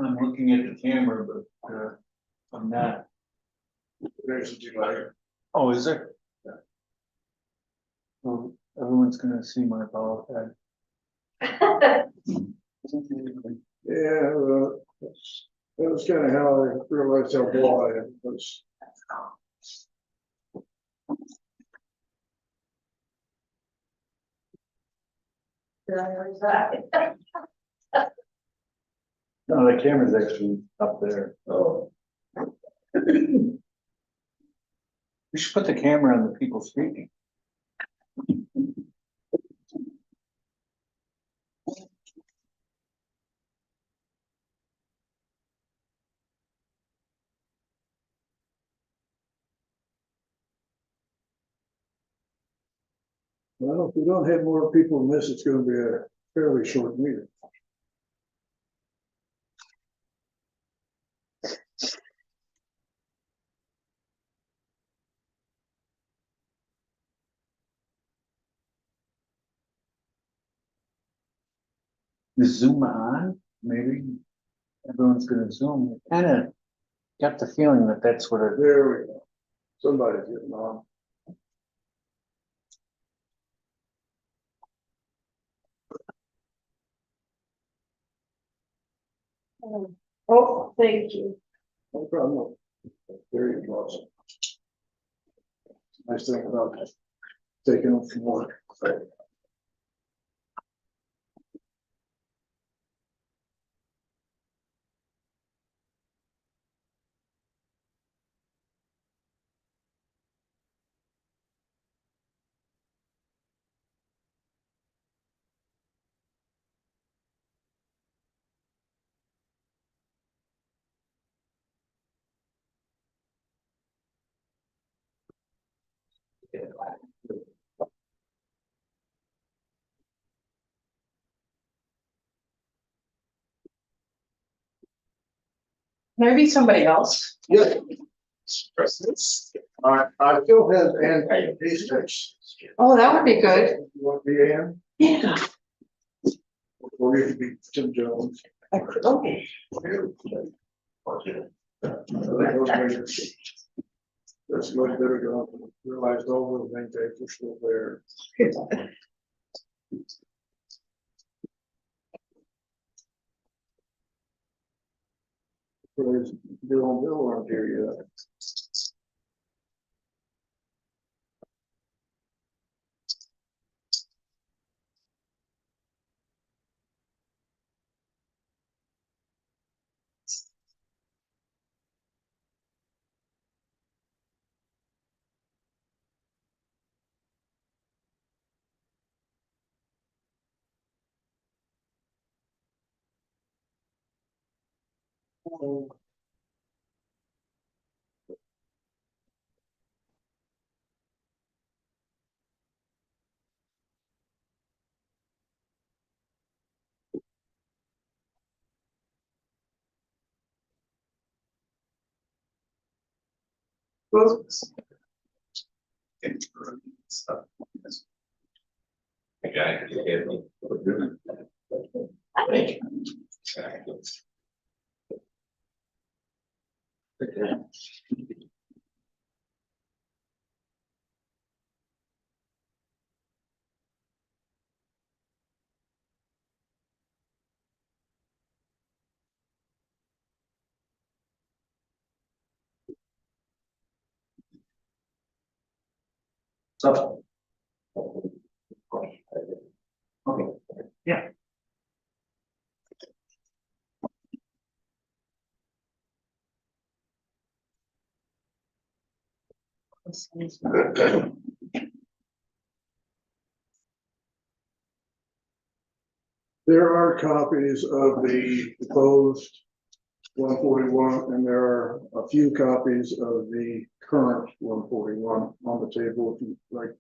I'm looking at the camera, but I'm not. There's the lighter. Oh, is there? Yeah. Well, everyone's gonna see my bald head. Yeah, that was kind of how I realized how bald I was. No, the camera's actually up there. Oh, We should put the camera on the people speaking. well, if we don't have more people in this, it's going to be a fairly short meeting. Zoom on, maybe everyone's gonna zoom. Kind of got the feeling that that's what it. There we go. Somebody's getting on. Oh, thank you. No problem. Very close. Nice thing about taking them from work. Maybe somebody else. Yeah. I still have Ann Hastings. Oh, that would be good. You want to be Ann? Yeah. Or you could be Tim Jones. I could, okay. That's much better to realize all the things they are still there. There's Bill aren't here yet. So. Okay, yeah. There are copies of the proposed 141, and there are a few copies of the current 141 on the table if you like.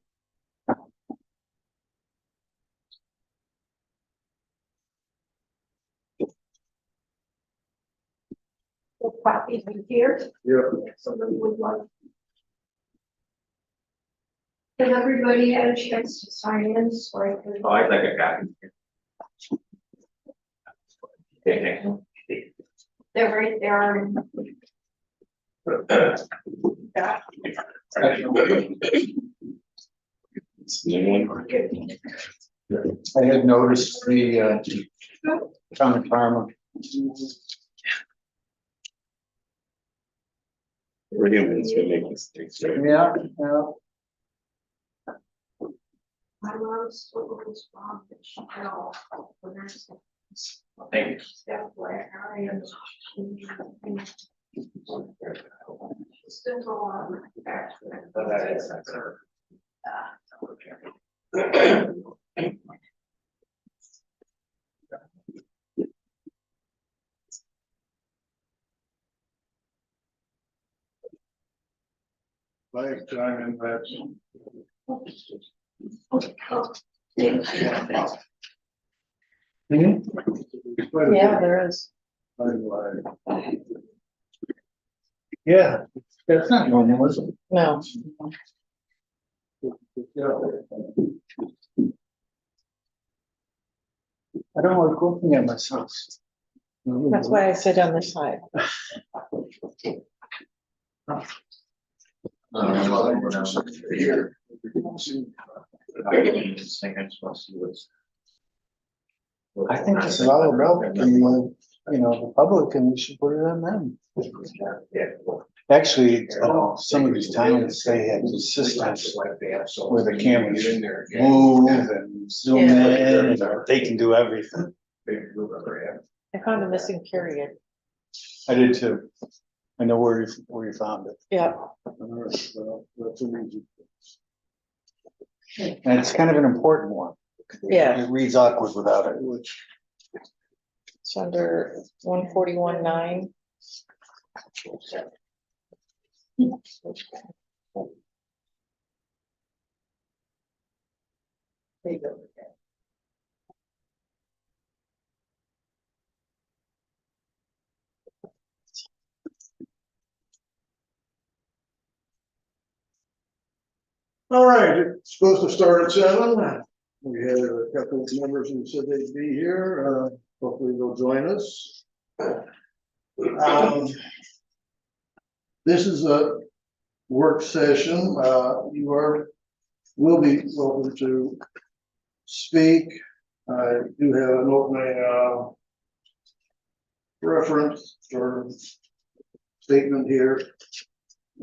The copies are here. Yeah. Somebody would like. Has everybody had a chance to sign in? Sorry. Oh, I'd like a copy. Okay, They're right there. I had noticed the town of Parma. We're humans, we make mistakes, right? Yeah, yeah. My mom's was wrong, but she fell. Thank you. Step where I am. Still go on. Like time in that. Yeah, there is. Yeah, that's not normal, is it? No, I don't like looking at myself. that's why I sit on this side. Here. I think this is all about, the public, and we should put it on them. Actually, some of these towns, they have these systems where the cameras move and zoom in, and they can do everything. I found a missing period. I did too. I know where you found it. Yeah, That's an easy. And it's kind of an important one. Yeah. It reads awkward without it. it's under 141.9. There you go. All right, it's supposed to start at 7. We had a couple of members who said they'd be here. Hopefully they'll join us. This is a work session. Will be welcome to speak. I do have an opening reference or statement here.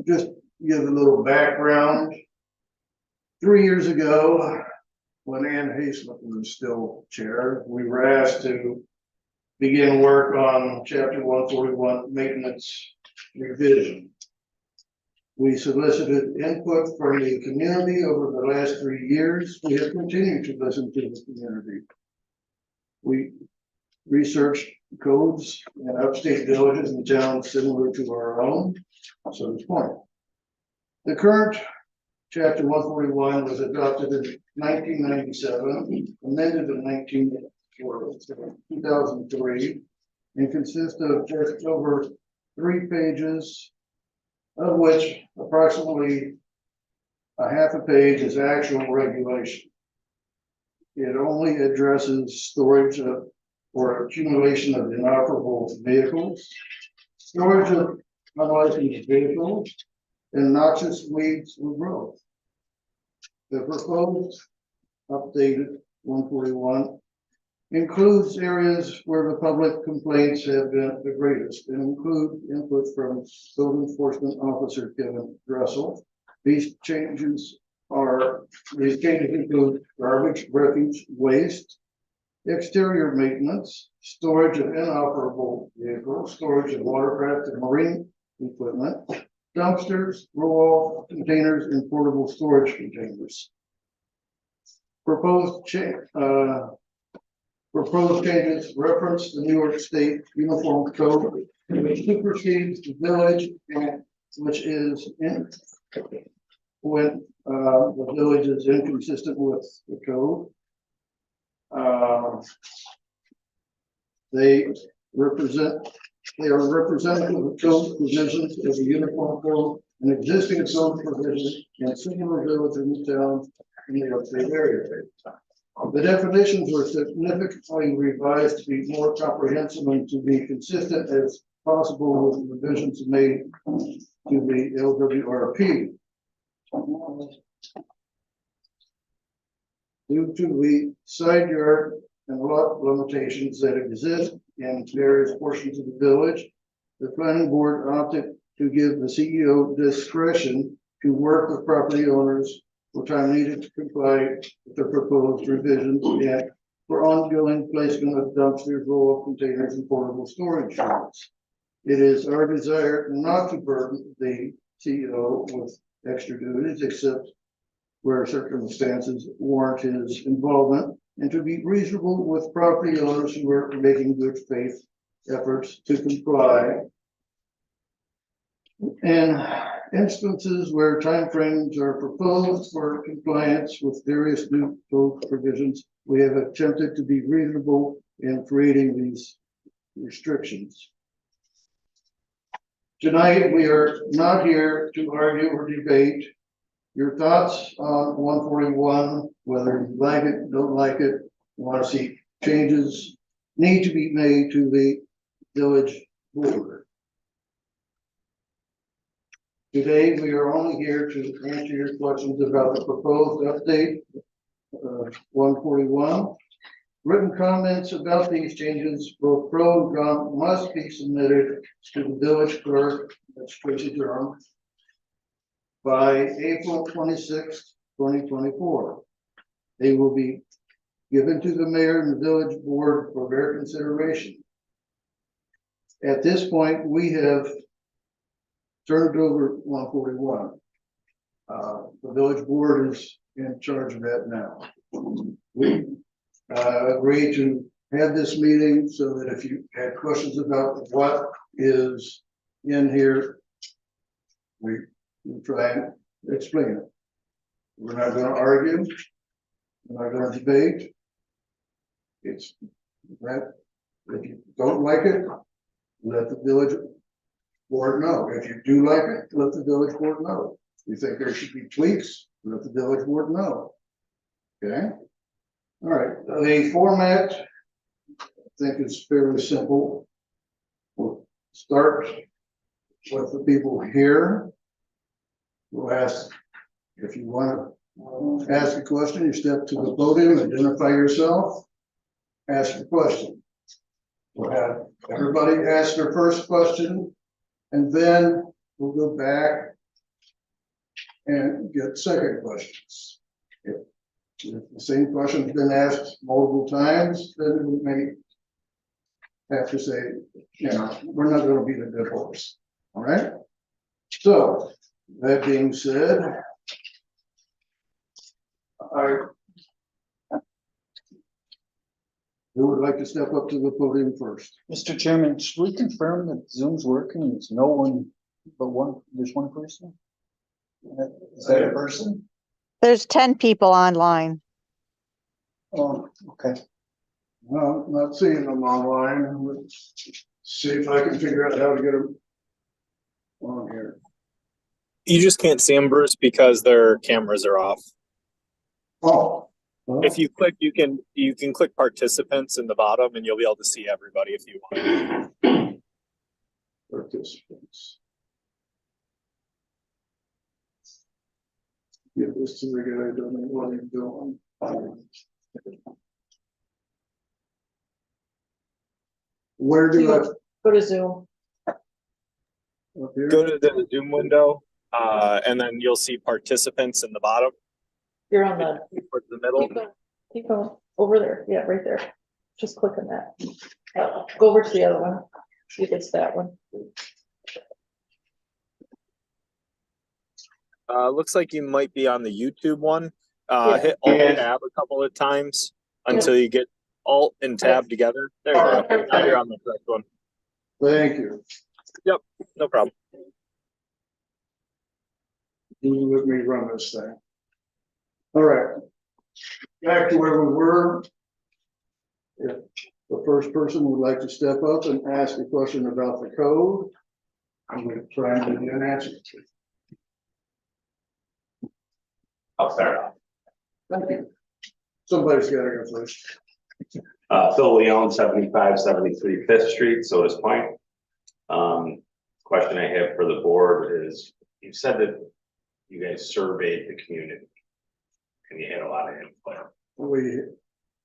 Just give a little background. 3 years ago, when Ann Haslip was still chair, we were asked to begin work on chapter 141 maintenance revision. We solicited input from the community over the last 3 years. We have continued to listen to the community. We researched codes in upstate villages and towns similar to our own, Sodus Point. The current chapter 141 was adopted in 1997, amended in 2003, and consists of just over 3 pages, of which approximately a half a page is actual regulation. It only addresses storage of or accumulation of inoperable vehicles, storage of unlicensed vehicles, and noxious weeds and growth. The proposed updated 141 includes areas where the public complaints have been the greatest and include input from code enforcement officer Kevin Russell. These changes include garbage, refuse, waste, exterior maintenance, storage of inoperable vehicles, storage of watercraft and marine equipment, dumpsters, roll-off containers, and portable storage containers. Proposed changes reference the New York State Uniform Code, which supersedes the village and which is in when the village is inconsistent with the code. They are representative of code provisions of the Uniform Code and existing code provisions in similar villages and towns in the upstate area. The definitions were significantly revised to be more comprehensive and to be consistent as possible with revisions made to the LWRP. Due to the side yard and lot limitations that exist in various portions of the village, the planning board opted to give the CEO discretion to work with property owners for time needed to comply with the proposed revisions and for ongoing placement of dumpsters, roll-up containers, and portable storage units. It is our desire not to burden the CEO with extra duties except where circumstances warrant his involvement, and to be reasonable with property owners who are making good faith efforts to comply. In instances where timeframes are proposed for compliance with various new code provisions, we have attempted to be reasonable in creating these restrictions. Tonight, we are not here to argue or debate. Your thoughts on 141, whether you like it, don't like it, want to see changes, need to be made to the village board. Today, we are only here to answer your questions about the proposed update 141. Written comments about these changes, both pro and con, must be submitted to the village clerk, that's Tracy Durham, by April 26th, 2024. They will be given to the mayor and the village board for their consideration. At this point, we have turned over 141. The village board is in charge of that now. We agreed to have this meeting so that if you had questions about what is in here, we try and explain it. We're not going to argue. We're not going to debate. It's that if you don't like it, let the village board know. If you do like it, let the village board know. If you think there should be tweaks, let the village board know. Okay. All right. The format, I think, is fairly simple. We'll start with the people here. We'll ask, if you want to ask a question, you step to the podium, identify yourself, ask your question. We'll have everybody ask their first question, and then we'll go back and get second questions. If the same question's been asked multiple times, then we may have to say, you know, we're not going to beat a dead horse. All right. So that being said, who would like to step up to the podium first? Mr. Chairman, should we confirm that Zoom's working? It's no one but there's one person? Is that a person? There's 10 people online. Oh, okay. Well, not seeing them online. Let's see if I can figure out how to get them on here. You just can't see them, Bruce, because their cameras are off. Oh. Well, If you click, you can click participants in the bottom, and you'll be able to see everybody if you want. participants. Give this to the guy who doesn't know what he's doing. Where do I? Go to Zoom. Up here? Go to the Zoom window, and then you'll see participants in the bottom. You're on the, Towards the middle. keep going, over there, yeah, right there. Just click on that. Go over to the other one, see if it's that one. Looks like you might be on the YouTube one. Yeah. Hit Alt Tab a couple of times until you get Alt and Tab together. There you go. Now you're on the correct one. Thank you. Yep, no problem. You let me run this thing. All right. Back to where we were. If the first person would like to step up and ask a question about the code, I'm going to try and give you an answer. I'll start off. Thank you. Somebody's got to go first. Phil Leon, 7573 5th Street, Sodus Point. Question I have for the board is, you said that you guys surveyed the community. And you had a lot of input. We,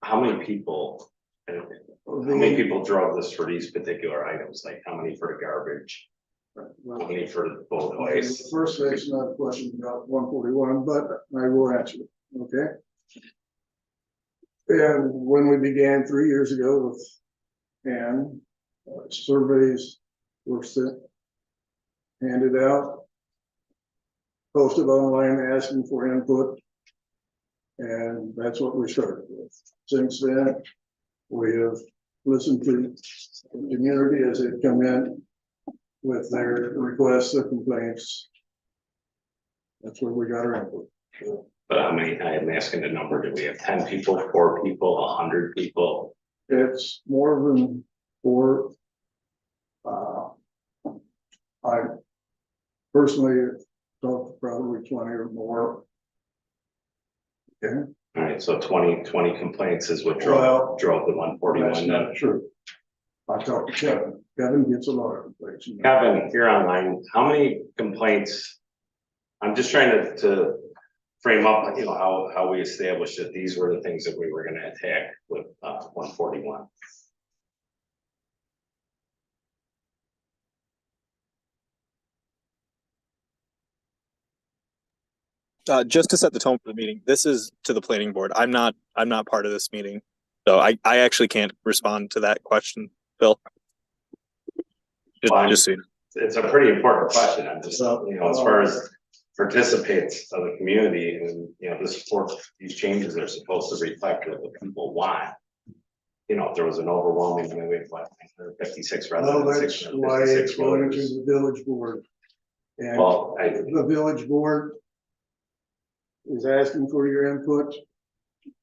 How many people, and how many people drove this for these particular items? Like how many for the garbage? How many for the boat waste? First, that's not a question about 141, but I will answer it, okay? And when we began 3 years ago with Ann, surveys were sent, handed out, posted online asking for input. And that's what we started with. Since then, we have listened to the community as they come in with their requests, their complaints. That's where we got our input. But how many, I am asking the number, do we have 10 people, 4 people, 100 people? It's more than 4. I personally talked to probably 20 or more. Okay, All right, so 20 complaints is what Well, drove the that's 141 then. not true. I talked to Kevin. Kevin gets a lot of complaints. Kevin, you're online. How many complaints? I'm just trying to frame up, you know, how we established that these were the things that we were gonna attack with 141. Just to set the tone for the meeting, this is to the planning board. I'm not part of this meeting. So I actually can't respond to that question, Bill. Fine. Just so you know. It's a pretty important question. I'm just, you know, as far as participants of the community and, you know, these changes are supposed to reflect what the people want. You know, if there was an overwhelming, I mean, we have what, 56 Well, residents, that's why it's 656 going to voters. the village board. And Well, the village board is asking for your input.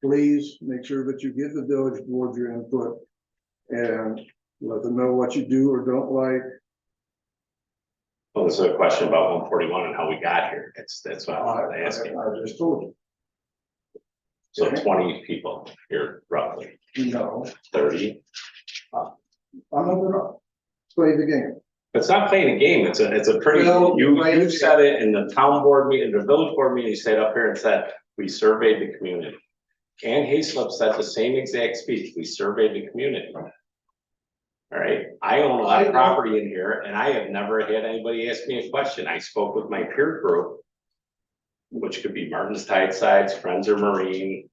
Please make sure that you give the village board your input and let them know what you do or don't like. well, this is a question about 141 and how we got here. That's what I wanted to ask you. I just told you. So Okay. 20 people here roughly, No, 30. I'm not gonna play the game. It's not playing a game. It's a pretty, No, you said it in the town board meeting, the village board meeting, you stayed up here and said, we surveyed the community. Ann Hayslip said the same exact speech. We surveyed the community. All right, I own a lot of property in here and I have never had anybody ask me a question. I spoke with my peer group, which could be Martin's Tidesides, Friends of Marine,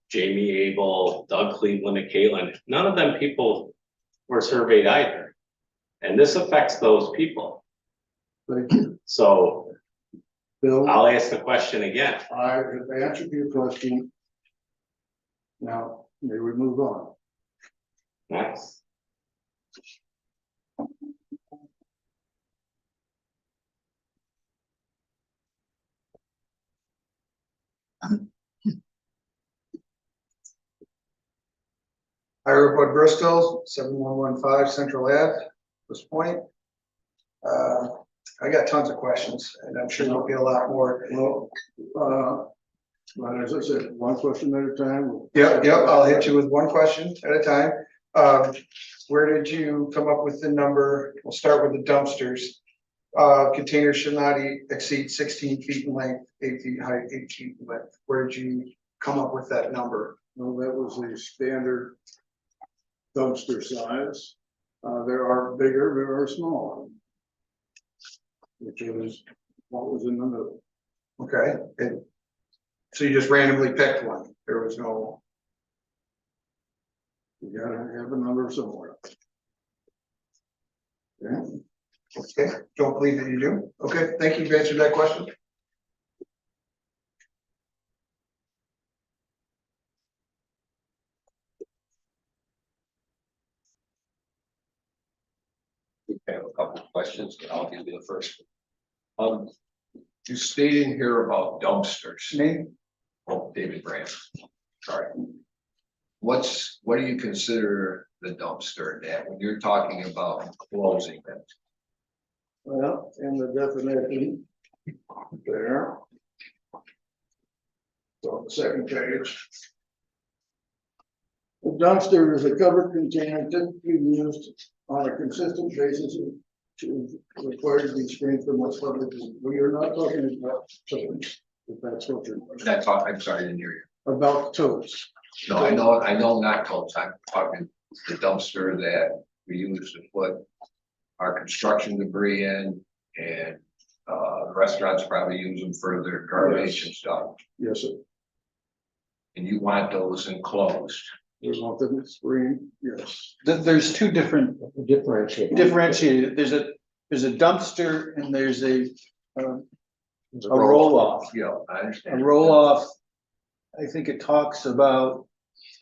Jamie Abel, Doug Cleveland, and Caitlin. None of them people were surveyed either. And this affects those people. Thank you, So Bill. I'll ask the question again. I have answered your question. Now, may we move on? Next. Ira Bud Bristol, 7115 Central Ave, this point. I got tons of questions and I'm sure there'll be a lot more. Well, but as I said, one question at a time. Yep, I'll hit you with one question at a time. Where did you come up with the number? We'll start with the dumpsters. Containers should not exceed 16 feet in length, 8 feet height, 8 feet in width. Where did you come up with that number? Well, that was the standard dumpster size. There are bigger, there are smaller. Which is what was in the middle. Okay, and so you just randomly picked one. There was no. You gotta have a number somewhere. Yeah. Okay, don't believe that you do. Okay, thank you. You've answered that question. I have a couple of questions, but I'll give you the first one. You stated here about dumpsters. Name? Oh, David Brandt. Sorry. What do you consider the dumpster that when you're talking about closing it? Well, in the definition there. So the second page. The dumpster is a covered container typically used on a consistent basis to require to be screened from what's public. We are not talking about totes, if that's what you're, That's all, I'm sorry, I didn't hear you. about totes. No, I know not totes, I'm talking the dumpster that we use to put our construction debris in, and restaurants probably use them for their garbage and stuff. Yes, sir. And you want those enclosed. We want them screened, yes. There's two different Differentiate. there's a dumpster and there's a roll off. Yeah, I A understand. roll off, I think it talks about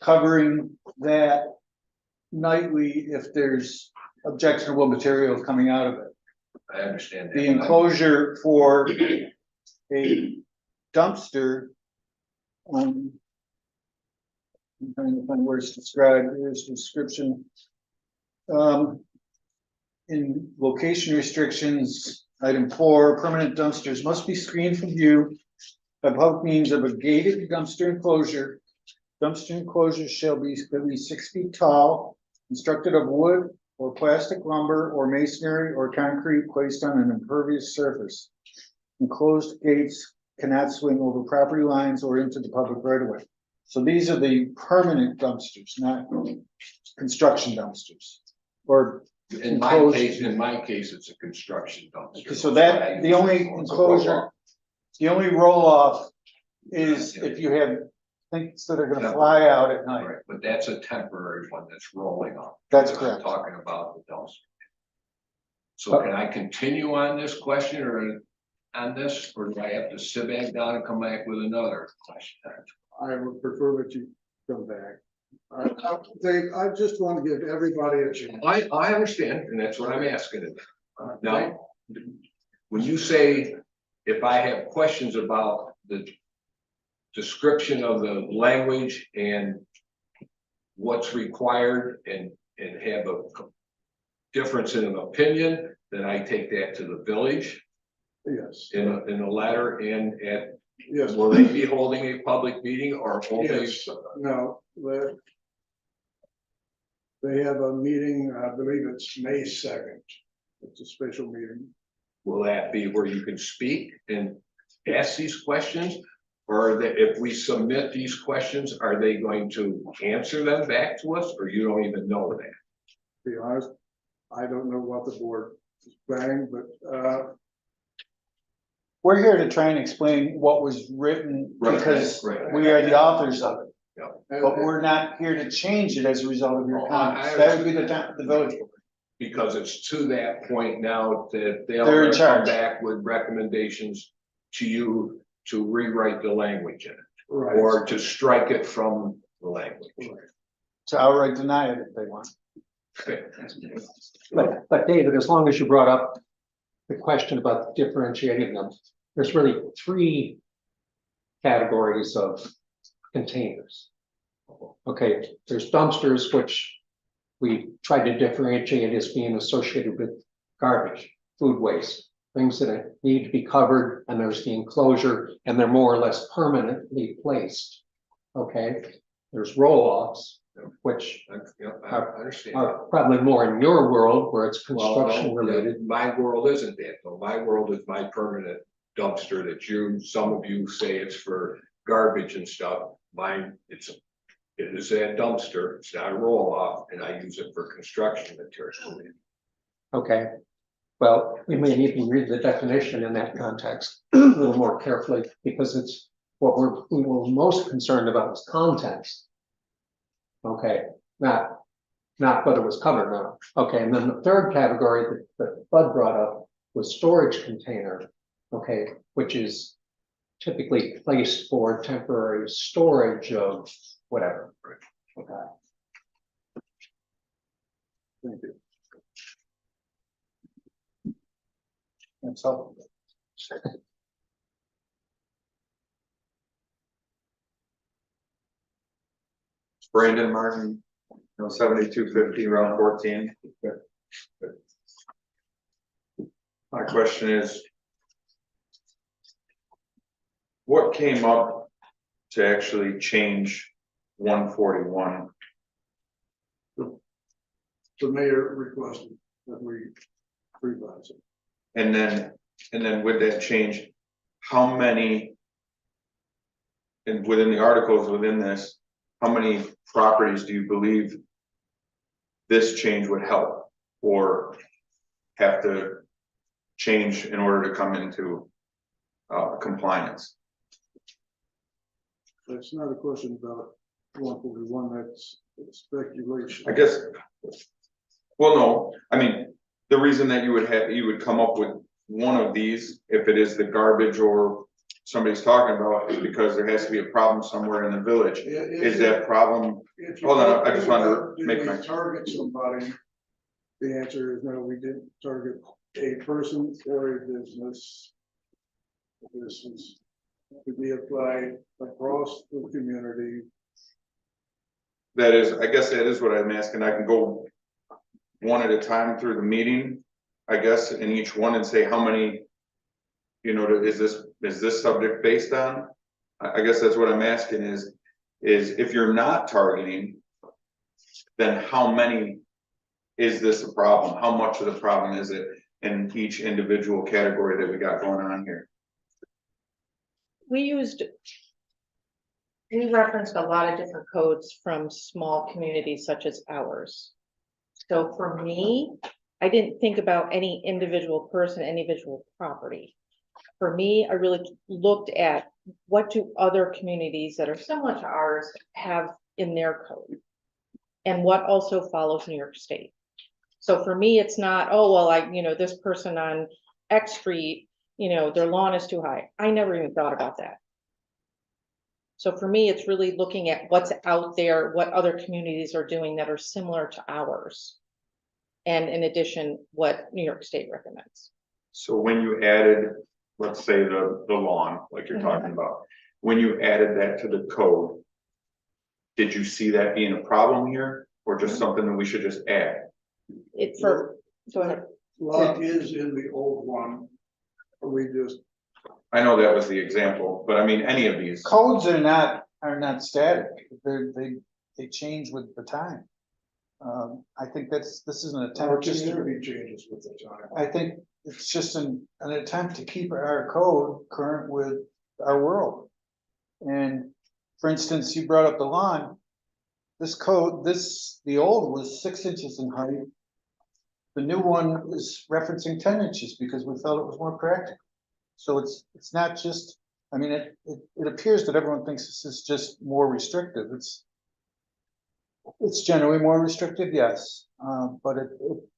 covering that nightly if there's objectionable material coming out of it. I understand. The that. enclosure for a dumpster, I'm trying to find where it's described, there's description. In location restrictions, item 4, permanent dumpsters must be screened from view by public means of a gated dumpster enclosure. Dumpster enclosure shall be at least 6 feet tall, constructed of wood or plastic lumber or masonry or concrete placed on an impervious surface. Enclosed gates cannot swing over property lines or into the public right of way. So these are the permanent dumpsters, not construction dumpsters. Or In my case, it's a construction dumpster. so that the only enclosure, the only roll off is if you have things that are gonna fly out at night. Right, but that's a temporary one that's rolling off. That's I'm correct. talking about the dumpster. So can I continue on this question or on this, or do I have to sit back down and come back with another question? I would prefer that you come back. Dave, I just want to give everybody a chance. I understand, and that's what I'm asking. Now, when you say, if I have questions about the description of the language and what's required and have a difference in an opinion, then I take that to the village Yes, in a letter and at, yes. will they be holding a public meeting or only? Yes, no, they have a meeting, I believe it's May 2nd. It's a special meeting. Will that be where you can speak and ask these questions? Or that if we submit these questions, are they going to answer them back to us, or you don't even know that? To be honest, I don't know what the board is planning, but We're here to try and explain what was written because we are the authors of it. But we're not here to change it as a result of your comments. That would be the village. Because it's to that point now that They're in they'll come charge. back with recommendations to you to rewrite the language in it, right. or to strike it from the language. To outright deny it if they want. Okay. But David, as long as you brought up the question about differentiating them, there's really 3 categories of containers. Okay, there's dumpsters, which we try to differentiate as being associated with garbage, food waste, things that need to be covered, and there's the enclosure, and they're more or less permanently placed. Okay, there's roll-offs, which I understand. are probably more in your world where it's Well, construction related. My world isn't that, though. My world is my permanent dumpster that some of you say it's for garbage and stuff. Mine, it is a dumpster, it's not a roll off, and I use it for construction material. Okay, well, we may need to read the definition in that context a little more carefully, because it's what we were most concerned about is context. Okay, not whether it was covered or not. Okay, and then the third category that Bud brought up was storage container. Okay, which is typically placed for temporary storage of whatever. Okay. Thank you. That's all. Brandon Martin, 7250 Route 14. My question is, what came up to actually change 141 the mayor requested that we revise it. And then with that change, how many? And within the articles within this, how many properties do you believe this change would help? Or have to change in order to come into compliance? That's not a question about 141, that's speculation. I guess, well, no, I mean, the reason that you would come up with one of these, if it is the garbage or somebody's talking about, is because there has to be a problem somewhere in the village. Is that problem, hold on, I just wanted to make my. Target somebody, the answer is no, we didn't target a person or a business. This is to be applied across the community. That is, I guess that is what I'm asking. I can go one at a time through the meeting, I guess, in each one and say how many, you know, is this subject based on? I guess that's what I'm asking is if you're not targeting, then how many is this a problem? How much of the problem is it in each individual category that we got going on here? We referenced a lot of different codes from small communities such as ours. So for me, I didn't think about any individual person, individual property. For me, I really looked at what do other communities that are similar to ours have in their code, and what also follows New York State. So for me, it's not, oh, well, this person on X street, their lawn is too high. I never even thought about that. So for me, it's really looking at what's out there, what other communities are doing that are similar to ours. And in addition, what New York State recommends. So when you added, let's say the lawn, like you're talking about, when you added that to the code, did you see that being a problem here or just something that we should just add? Go ahead. Lot is in the old one. We just. I know that was the example, but I mean, any of these. Codes are not static. They change with the time. I think this is an attempt just to. Changes with the time. I think it's just an attempt to keep our code current with our world. And for instance, you brought up the lawn. This code, the old was 6 inches in height. The new one is referencing 10 inches because we felt it was more practical. So it's not just, I mean, it appears that everyone thinks this is just more restrictive. It's generally more restrictive, yes, but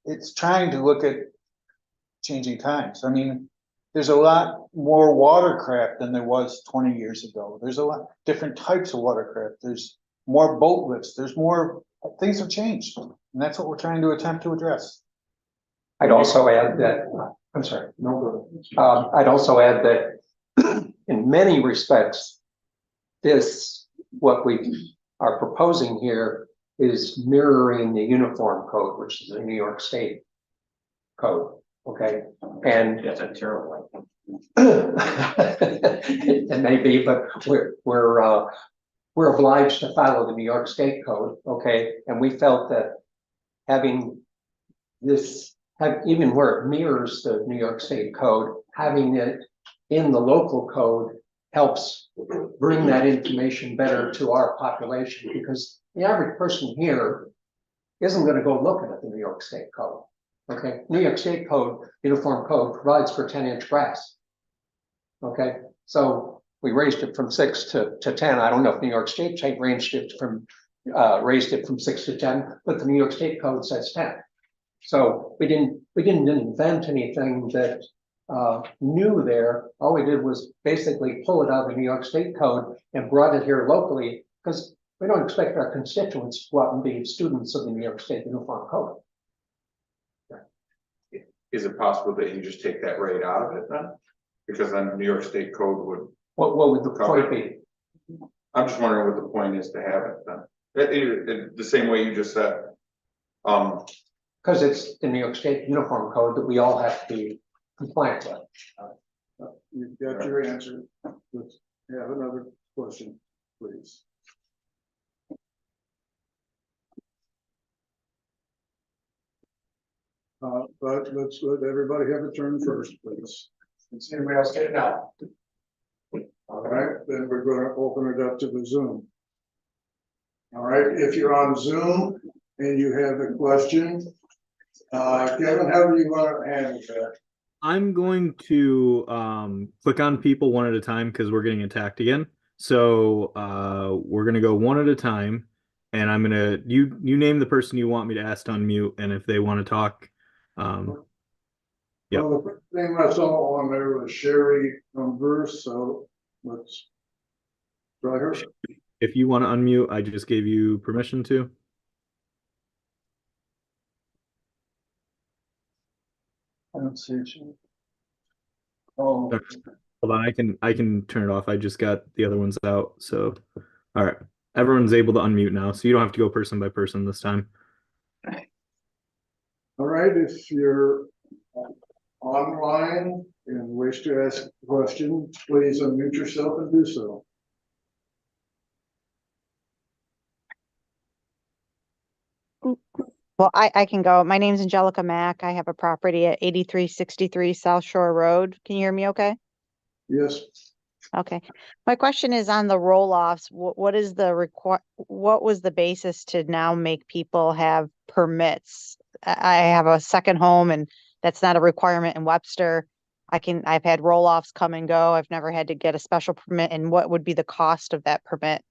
it's trying to look at changing times. I mean, there's a lot more watercraft than there was 20 years ago. There's a lot different types of watercraft. There's more boat lifts. There's more, things have changed, and that's what we're trying to attempt to address. I'd also add that, I'm sorry. No, I'd also add that in many respects, what we are proposing here is mirroring the uniform code, which is the New York State code. Okay, and That's a terrible one. it may be, but we're obliged to follow the New York State code. Okay, and we felt that having this, even where it mirrors the New York State code, having it in the local code helps bring that information better to our population, because the average person here isn't going to go looking at the New York State code. Okay, New York State code, uniform code, provides for 10-inch grass. Okay, so we raised it from 6 to 10. I don't know if New York State raised it from 6 to 10, but the New York State code says 10. So we didn't invent anything that new there. All we did was basically pull it out of the New York State code and brought it here locally, because we don't expect our constituents to go out and be students of the New York State uniform code. Is it possible that you just take that right out of it then? Because then the New York State code would. What would the point be? I'm just wondering what the point is to have it then. The same way you just said. Because it's the New York State uniform code that we all have to be compliant with. You've got your answer. Let's have another question, please. but let's let everybody have a turn first, please. Does anybody else get it now? All right, then we're gonna open it up to the Zoom. All right, if you're on Zoom and you have a question, Kevin, how do you want to handle that? I'm going to click on people one at a time because we're getting attacked again. So we're gonna go one at a time, and I'm gonna you name the person you want me to ask to unmute, and if they want to talk, Yep. Well, the first thing I saw on there was Sherry Verse, so let's try her. if you want to unmute, I just gave you permission to. I don't see it. Oh, Hold on, I can turn it off. I just got the other ones out. So, all right, everyone's able to unmute now, so you don't have to go person by person this time. All right, if you're online and wish to ask a question, please unmute yourself and do so. Well, I can go. My name's Angelica Mack. I have a property at 8363 South Shore Road. Can you hear me okay? Yes, Okay. My question is on the roll-offs. What is the what was the basis to now make people have permits? I have a second home and that's not a requirement in Webster. I've had roll-offs come and go. I've never had to get a special permit. And what would be the cost of that permit?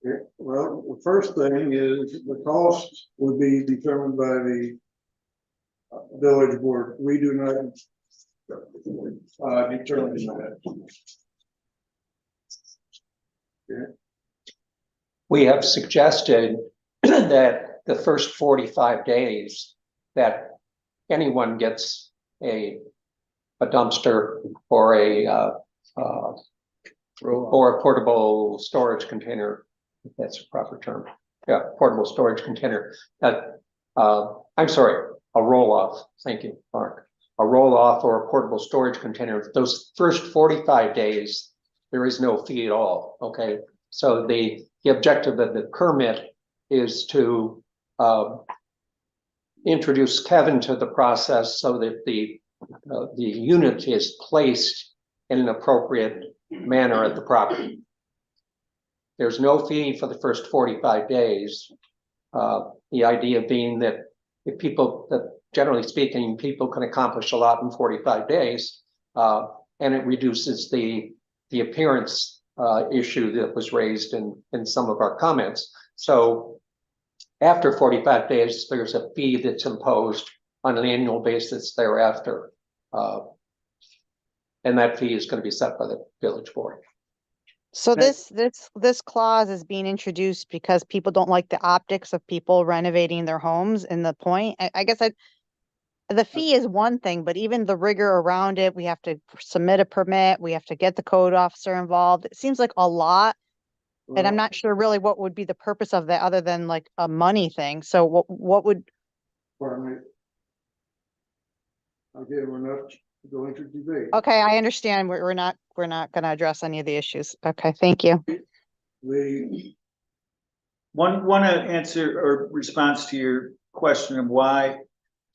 okay. Well, the first thing is the cost would be determined by the village board. We do not determine that. We have suggested that the first 45 days that anyone gets a dumpster or a portable storage container, if that's a proper term. Yeah, portable storage container. I'm sorry, a roll-off. Thank you, Mark. A roll-off or a portable storage container. Those first 45 days, there is no fee at all. Okay, so the objective of the permit is to introduce Kevin to the process so that the unit is placed in an appropriate manner at the property. There's no fee for the first 45 days. The idea being that if generally speaking, people can accomplish a lot in 45 days, and it reduces the appearance issue that was raised in some of our comments. So after 45 days, there's a fee that's imposed on an annual basis thereafter. And that fee is going to be set by the village board. So this clause is being introduced because people don't like the optics of people renovating their homes. And the point, I guess the fee is one thing, but even the rigor around it, we have to submit a permit, we have to get the code officer involved. It seems like a lot. And I'm not sure really what would be the purpose of that other than like a money thing. So what would? Pardon me. Again, we're not going to debate. Okay, I understand. We're not going to address any of the issues. Okay, thank you. The one answer or response to your question of why,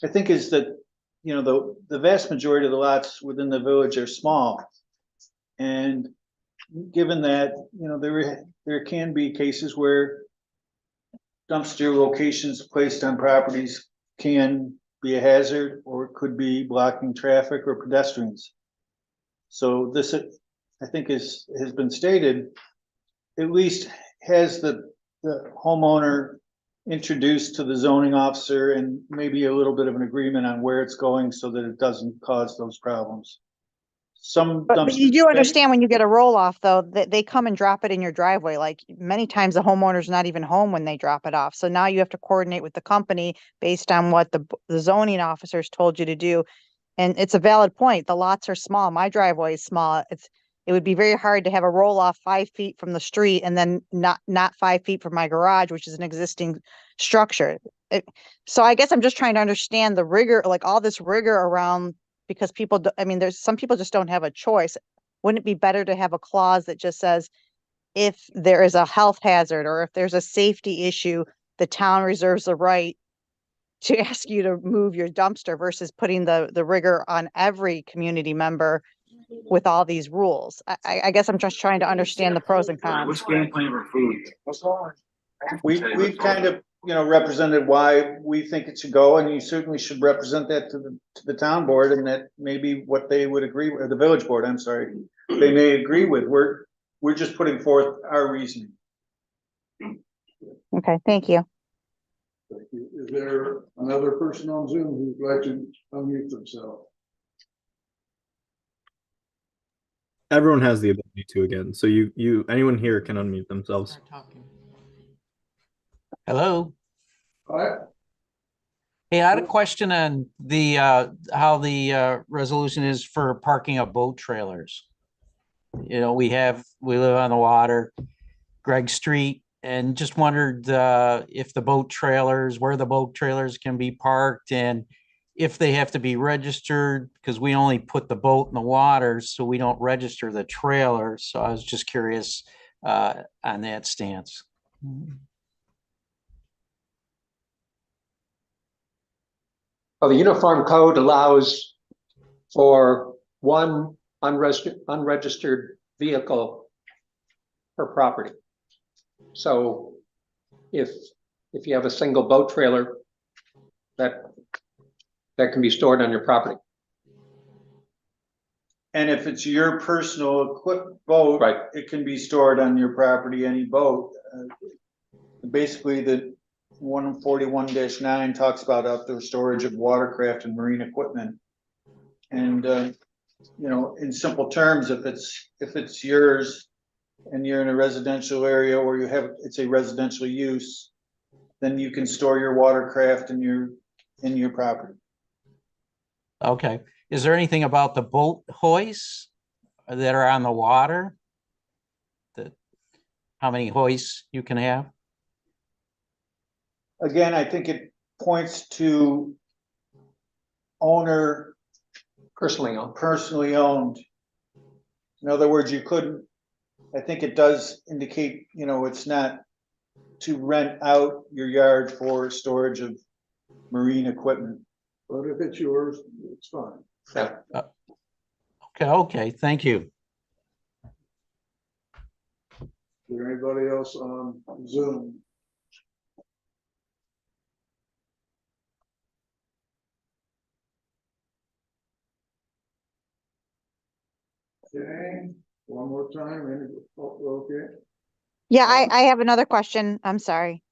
I think is that, you know, the vast majority of the lots within the village are small. And given that, you know, there can be cases where dumpster locations placed on properties can be a hazard or could be blocking traffic or pedestrians. So this, I think, has been stated, at least has the homeowner introduced to the zoning officer and maybe a little bit of an agreement on where it's going so that it doesn't cause those problems. But you do understand when you get a roll off though, that they come and drop it in your driveway. Like many times the homeowner's not even home when they drop it off. So now you have to coordinate with the company based on what the zoning officers told you to do. And it's a valid point. The lots are small. My driveway is small. It would be very hard to have a roll off 5 feet from the street and then not 5 feet from my garage, which is an existing structure. So I guess I'm just trying to understand the rigor, like all this rigor around, because people, I mean, there's some people just don't have a choice. Wouldn't it be better to have a clause that just says, if there is a health hazard or if there's a safety issue, the town reserves the right to ask you to move your dumpster versus putting the rigor on every community member with all these rules. I guess I'm just trying to understand the pros and cons. game plan for food? We've kind of, represented why we think it should go, and you certainly should represent that to the town board, and that maybe what they would agree with, or the village board, I'm sorry, they may agree with. We're just putting forth our reasoning. Okay, thank you. Thank you. Is there another person on Zoom who'd like to unmute themselves? Everyone has the ability to again. So anyone here can unmute themselves. Hello. All right. Hey, I had a question on the how the resolution is for parking of boat trailers. We live on the water, Greg Street, and just wondered if where the boat trailers can be parked, and if they have to be registered, because we only put the boat in the water, so we don't register the trailer. So I was just curious on that stance. Well, the Uniform Code allows for one unregistered vehicle per property. So if you have a single boat trailer, that can be stored on your property. And if it's your personal equipped boat, Right. it can be stored on your property, any boat. Basically, the 141-9 talks about outdoor storage of watercraft and marine equipment. And, in simple terms, if it's yours and you're in a residential area, or it's a residential use, then you can store your watercraft in your property. Okay. Is there anything about the boat hoists that are on the water? How many hoists you can have? Again, I think it points to owner Personally owned. In other words, I think it does indicate, it's not to rent out your yard for storage of marine equipment. But if it's yours, it's fine. Yeah. Okay, thank you. Is there anybody else on Zoom? Okay, one more time. Okay. Yeah, I have another question. I'm sorry.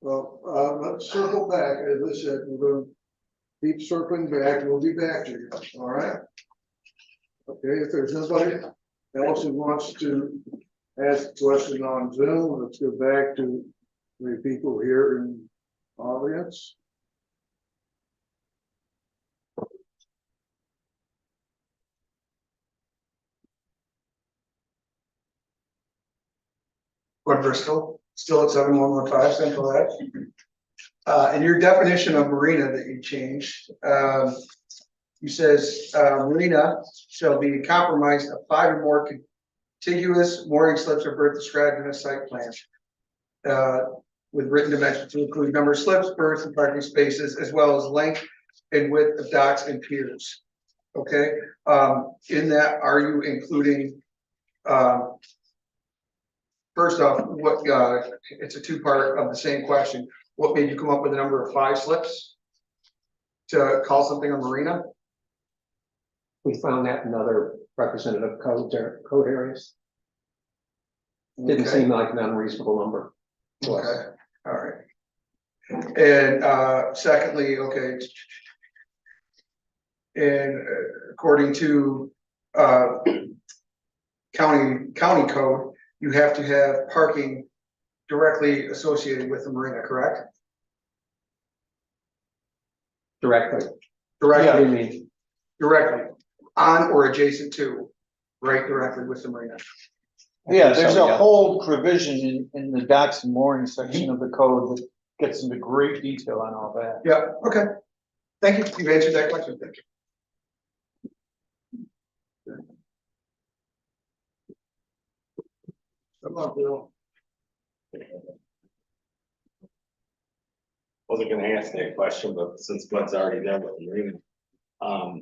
Well, let's circle back. As I said, we're going to keep circling back. We'll be back to you. All right. Okay, if there's nobody else who wants to ask a question on Zoom, let's go back to the people here in audience. Glenn Bristol, still at 7115 Central Ave. In your definition of marina that you changed, you says, marina shall be compromised of 5 or more contiguous mooring slips or berths described in a site plan. With written dimensions to include number of slips, berths, and parking spaces, as well as length and width of docks and piers. Okay, in that, are you including, first off, what, it's a two-part of the same question. What made you come up with a number of 5 slips to call something a marina? We found that in other representative code areas. Didn't Okay. seem like an unreasonable number. Okay, all right. And secondly, okay. And according to county code, you have to have parking directly associated with the marina, correct? Directly. Directly, directly, on or adjacent to, right directly with the marina. Yeah, there's a whole provision in the docks and moorings section of the code that gets into great detail on all that. Yeah, okay. Thank you. You've answered that question. Thank you. Come on, Bill. Wasn't gonna ask that question, but since Bud's already there with the marina.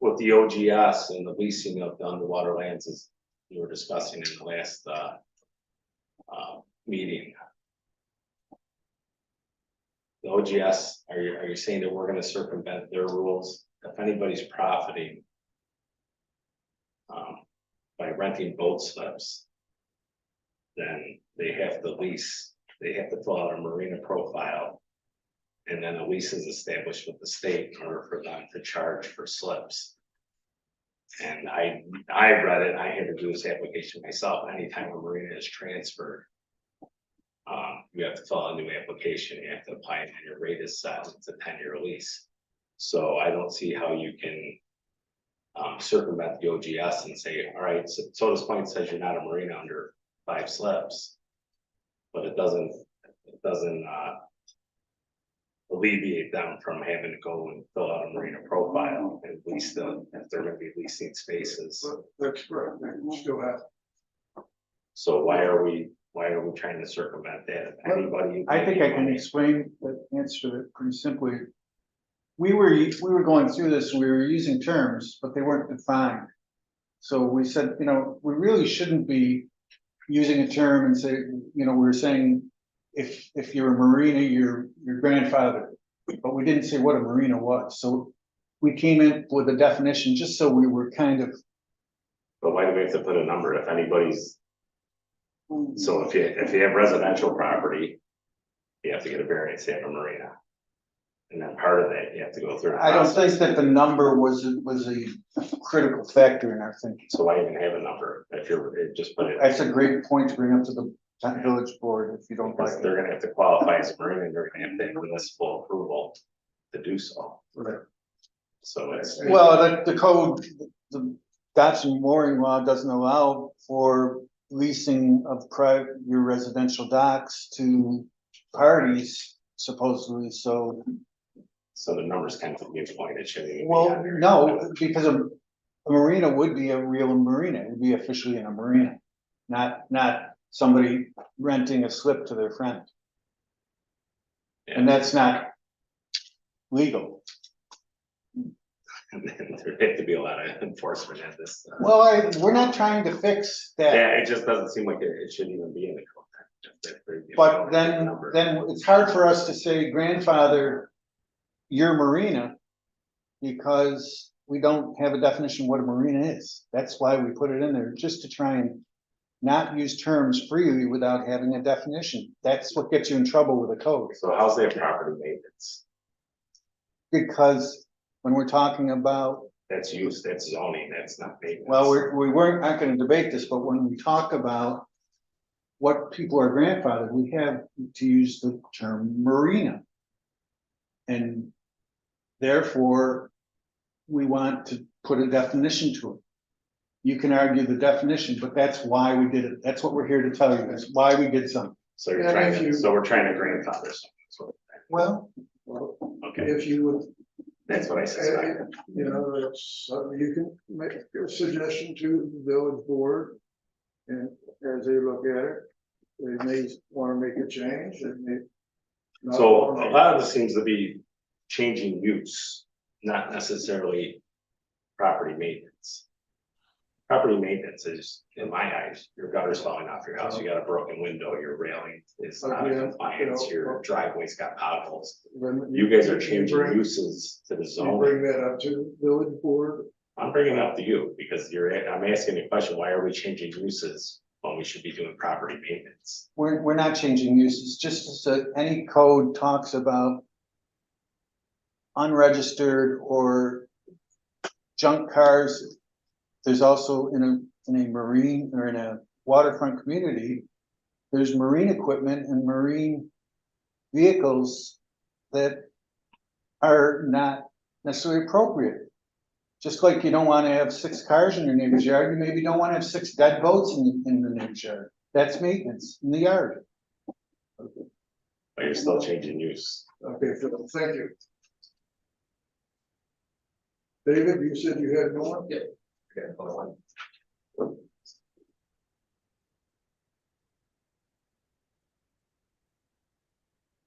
With the OGS and the leasing of the underwater lands as you were discussing in the last, meeting. The OGS, are you saying that we're gonna circumvent their rules? If anybody's profiting by renting boat slips, then they have to lease, they have to fill out a marina profile. And then a lease is established with the state in order for them to charge for slips. And I read it, I had to do this application myself, anytime a marina is transferred. You have to fill out a new application, you have to apply, and your rate is set, it's a 10-year lease. So I don't see how you can circumvent the OGS and say, all right, so Sodus Point says you're not a marina under 5 slips. But it doesn't alleviate them from having to go and fill out a marina profile and lease them if they're gonna be leasing spaces. That's correct. We still have. So why are we trying to circumvent that? If anybody. I think I can explain the answer to it pretty simply. We were going through this, we were using terms, but they weren't defined. So we said, we really shouldn't be using a term and say, we're saying if you're a marina, you're grandfathered, but we didn't say what a marina was. So we came in with a definition just so we were kind of. But why do we have to put a number if anybody's? So if you have residential property, you have to get a variance to have a marina. And then part of that, you have to go through. I don't think that the number was a critical factor in our thinking. So why even have a number if just put it? That's a great point to bring up to the village board if you don't like it. They're gonna have to qualify as a marina and they're gonna have to have municipal approval to do so. Right. So it's. Well, the code, the docks and mooring law doesn't allow for leasing of your residential docks to parties supposedly, so. So the numbers kind of be point, it shouldn't even be Well, on there. no, because a marina would be a real marina, it would be officially in a marina, not somebody renting a slip to their friend. And that's not legal. And then there have to be a lot of enforcement at this. Well, we're not trying to fix that. Yeah, it just doesn't seem like it shouldn't even be in the code. But then it's hard for us to say grandfather your marina because we don't have a definition of what a marina is. That's why we put it in there, just to try and not use terms freely without having a definition. That's what gets you in trouble with the code. So how's that property maintenance? Because when we're talking about, That's use, that's zoning, that's not maintenance. well, we weren't not going to debate this, but when we talk about what people are grandfathered, we have to use the term marina. And therefore, we want to put a definition to it. You can argue the definition, but that's why we did it. That's what we're here to tell you. That's why we did something. So we're trying to grandfather something. Well, Okay, If you would, that's what I suspect. that's, you can make a suggestion to the village board. And as they look at it, they may want to make a change, they may. not So wanna a make- lot of this seems to be changing use, not necessarily property maintenance. Property maintenance is, in my eyes, your gutter's falling off your house, you got a broken window, your railing is not in Again, compliance, you know, your driveway's got potholes. when You guys are you changing bring- uses to the You zone. bring that up to the village board, I'm bringing it up to you because I'm asking the question, why are we changing uses when we should be doing property maintenance? we're not changing uses, just as any code talks about unregistered or junk cars. There's also in a marine or in a waterfront community, there's marine equipment and marine vehicles that are not necessarily appropriate. Just like you don't want to have 6 cars in your neighbor's yard, you maybe don't want to have 6 dead boats in the neighbor's yard. That's maintenance in the yard. But you're still changing use. okay, Phil, thank you. David, you said you had one? Yeah. Okay, hold on.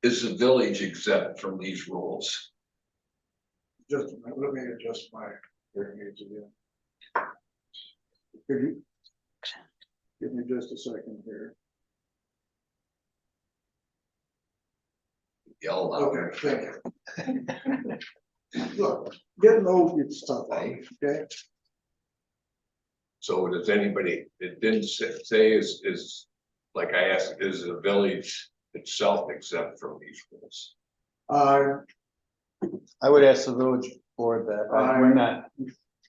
is the village exempt from these rules? Just a minute, let me adjust my hearing aids again. Could you give me just a second here? Yell louder. Okay, thank you. Look, getting old gets tough, okay? So does anybody, it didn't say is, like I asked, is the village itself exempt from these rules? I would ask the village board that, we're not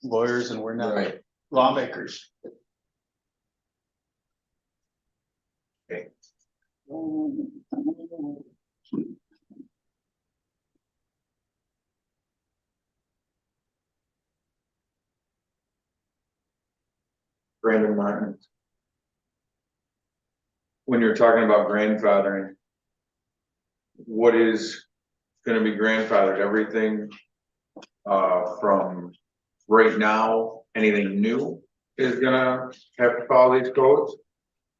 lawyers and we're not Right. lawmakers. Okay. Brandon Martin. When you're talking about grandfathering, what is gonna be grandfathered? Everything from right now, anything new is gonna have to follow these codes?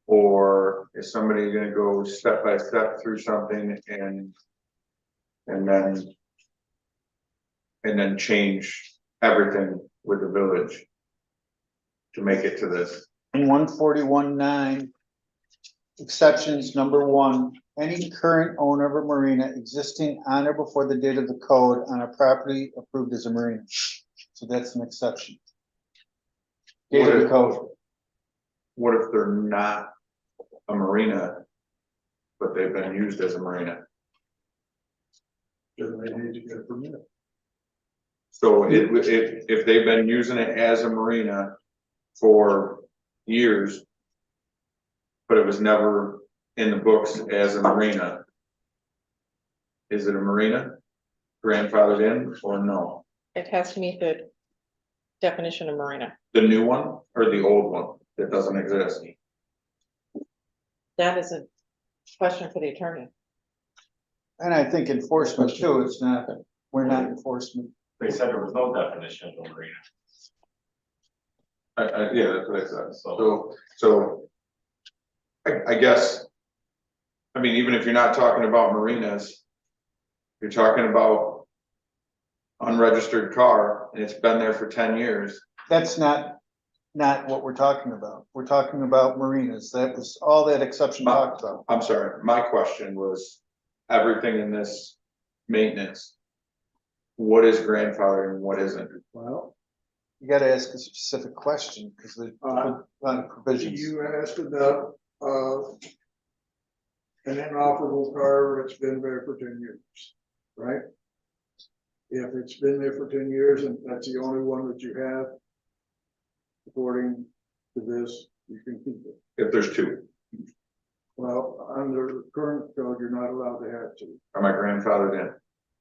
Or is somebody gonna go step by step through something and then change everything with the village to make it to this? In 141.9, exceptions, number 1, any current owner of a marina existing on or before the date of the code on a property approved as a marina. So that's an exception. Date of the code. What if they're not a marina, but they've been used as a marina? Then they need to get a permit. So if they've been using it as a marina for years, but it was never in the books as a marina, is it a marina grandfathered in or no? It has to meet the definition of marina. The new one or the old one that doesn't exist? That is a question for the attorney. And I think enforcement too, it's not, we're not enforcement. They said there was no definition of a marina. Yeah, that's what I said. So I guess, I mean, even if you're not talking about marinas, you're talking about unregistered car and it's been there for 10 years. That's not what we're talking about. We're talking about marinas. That was all that exception talked about. I'm sorry, my question was everything in this maintenance. What is grandfathered and what isn't? Well, You gotta ask a specific question, because there's a lot of provisions. you asked about, an inoperable car that's been there for 10 years, right? If it's been there for 10 years and that's the only one that you have, according to this, you can keep it. If there's two, Well, under current code, you're not allowed to have two. am I grandfathered in?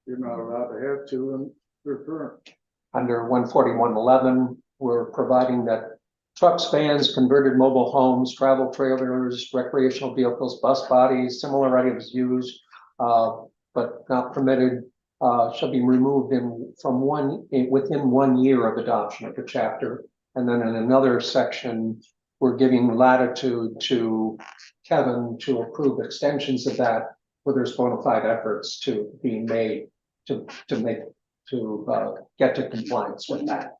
You're not allowed to have two and they're current. Under 141.11, we're providing that trucks, vans, converted mobile homes, travel trailers, recreational vehicles, bus bodies, similar items used, but not permitted, shall be removed within 1 year of adoption of the chapter. And then in another section, we're giving latitude to Kevin to approve extensions of that, where there's bona fide efforts to be made to get to compliance with that.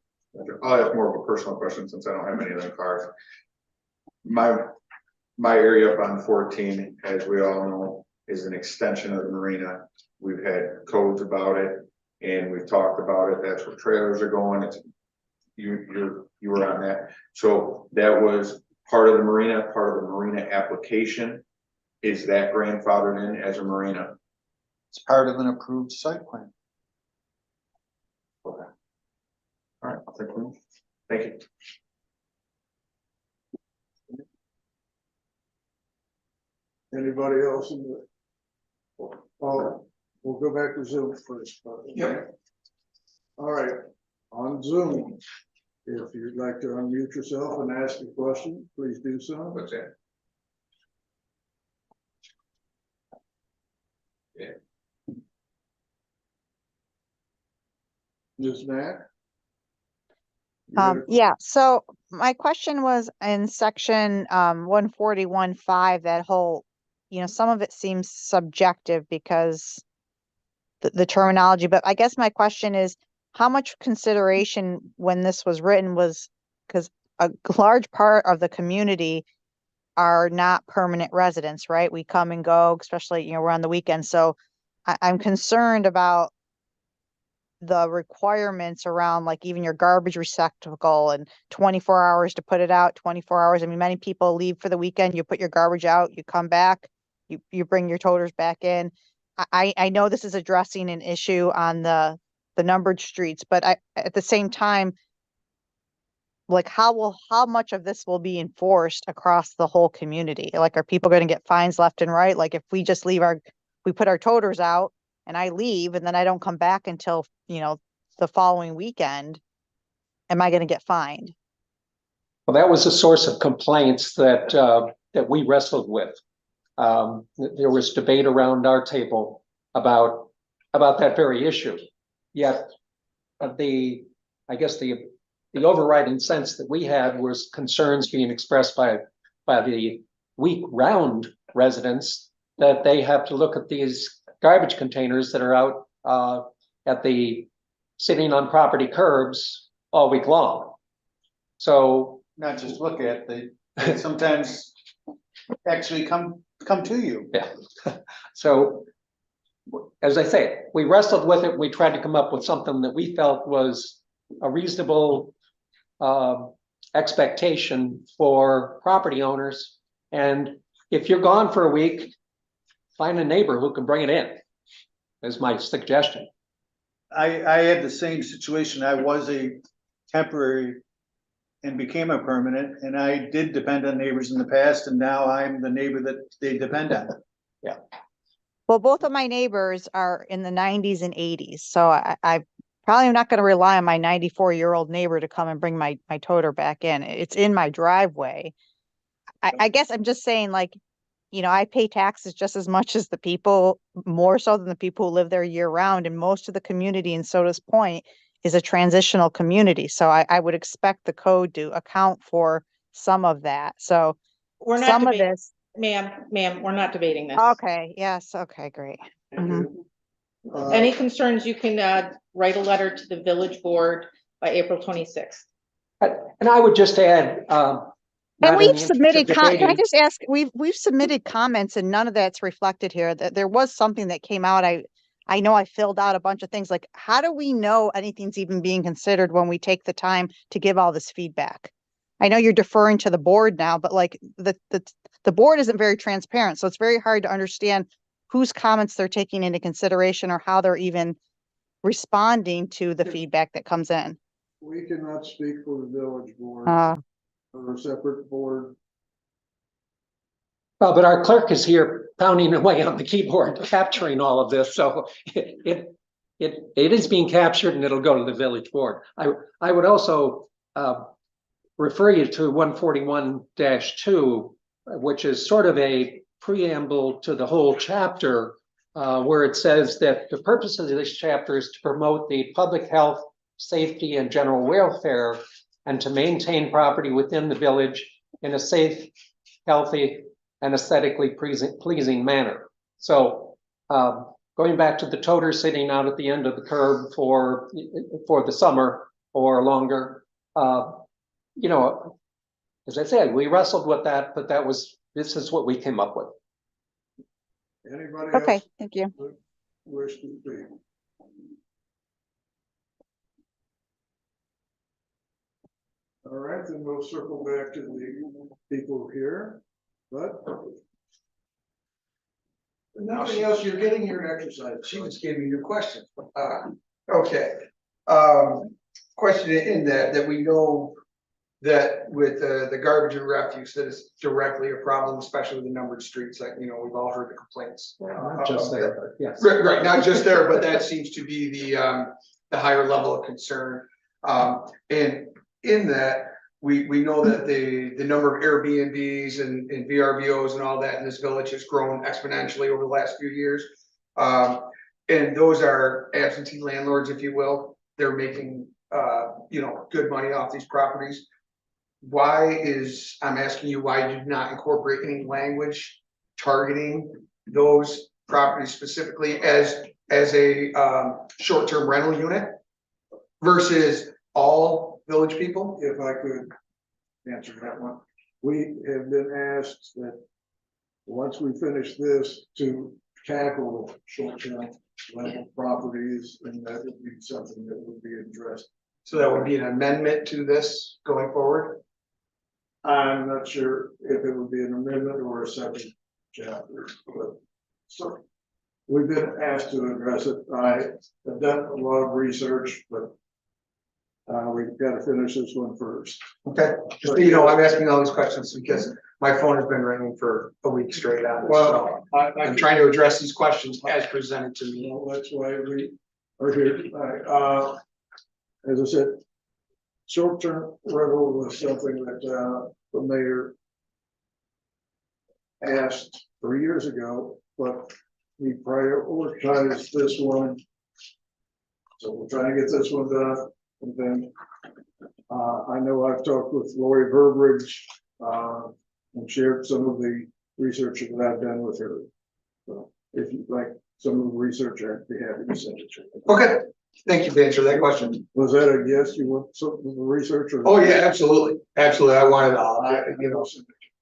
I'll ask more of a personal question since I don't have any of them cars. My area up on 14, as we all know, is an extension of the marina. We've had codes about it and we've talked about it. That's where trailers are going. It's you were on that. So that was part of the marina application. Is that grandfathered in as a marina? It's part of an approved site plan. Okay. All right, I'll take one. Thank you. Anybody else in the? We'll go back to Zoom first. Yep. All right, on Zoom, if you'd like to unmute yourself and ask a question, please do so. What's that? Ms. Mack? Yeah, so my question was in section 141.5, that whole, some of it seems subjective because the terminology, but I guess my question is, how much consideration when this was written was, because a large part of the community are not permanent residents, right? We come and go, especially, we're on the weekends. So I'm concerned about the requirements around like even your garbage receptacle and 24 hours to put it out, 24 hours. I mean, many people leave for the weekend, you put your garbage out, you come back, you bring your toters back in. I know this is addressing an issue on the numbered streets, but at the same time, like how much of this will be enforced across the whole community? Like, are people going to get fines left and right? Like if we just we put our toters out and I leave and then I don't come back until, the following weekend, am I going to get fined? Well, that was a source of complaints that we wrestled with. There was debate around our table about that very issue. Yet the overriding sense that we had was concerns being expressed by the week-round residents that they have to look at these garbage containers that are out sitting on property curbs all week long. So Not just look at, they sometimes actually come to you. yeah. So as I say, we wrestled with it. We tried to come up with something that we felt was a reasonable expectation for property owners. And if you're gone for a week, find a neighbor who can bring it in, is my suggestion. I had the same situation. I was a temporary and became a permanent, and I did depend on neighbors in the past, and now I'm the neighbor that they depend on. Yeah. Well, both of my neighbors are in the 90s and 80s, so I probably am not going to rely on my 94-year-old neighbor to come and bring my toter back in. It's in my driveway. I guess I'm just saying, like, I pay taxes just as much as the people, more so than the people who live there year round. And most of the community in Sodus Point is a transitional community. So I would expect the code to account for some of that. So We're not some of debating, this. ma'am, we're not debating this. Okay, yes, okay, great. Mhm. Any concerns, you can write a letter to the village board by April 26th. And I would just add, And not in we've the interest of submitted, can I debating. just ask, we've submitted comments and none of that's reflected here. That there was something that came out. I know I filled out a bunch of things. Like, how do we know anything's even being considered when we take the time to give all this feedback? I know you're deferring to the board now, but like the board isn't very transparent. So it's very hard to understand whose comments they're taking into consideration or how they're even responding to the feedback that comes in. We cannot speak for the village board or a separate board. Well, but our clerk is here pounding away on the keyboard, capturing all of this. So it is being captured and it'll go to the village board. I would also refer you to 141-2, which is sort of a preamble to the whole chapter, where it says that the purpose of this chapter is to promote the public health, safety, and general welfare, and to maintain property within the village in a safe, healthy, and aesthetically pleasing manner. So going back to the toter sitting out at the end of the curb for the summer or longer, as I said, we wrestled with that, but this is what we came up with. Anybody Okay, else thank you. wish to speak? All right, then we'll circle back to the people here, but nothing else. You're getting your exercise. She just gave me your question. Okay. Question in that we know that with the garbage and refuse, that is directly a problem, especially with the numbered streets, like, we've all heard the complaints. Not just there, but yes. Right, not just there, but that seems to be the higher level of concern. And in that, we know that the number of Airbnbs and VRBOs and all that in this village has grown exponentially over the last few years. And those are absentee landlords, if you will. They're making good money off these properties. I'm asking you, why you did not incorporate any language targeting those properties specifically as a short-term rental unit versus all village people? If I could answer that one. We have been asked that once we finish this to tackle short-term rental properties, and that would be something that would be addressed. So that would be an amendment to this going forward? I'm not sure if it would be an amendment or a second chapter, but so we've been asked to address it. I have done a lot of research, but we've got to finish this one first. Okay, just so you know, I'm asking all these questions because my phone has been ringing for a week straight on this, so I'm trying to address these questions as presented to me. Well, that's why we are here tonight. As I said, short-term rental was something that the mayor asked 3 years ago, but we prioritized this one. So we're trying to get this one done. And then I know I've talked with Lori Burbridge and shared some of the research that I've done with her. So if you'd like some of the research, I'd be happy to send it to you. Okay, thank you for answering that question. Was that a yes? You want some of the research? Or? Oh, yeah, absolutely. Absolutely. I wanted to, you know,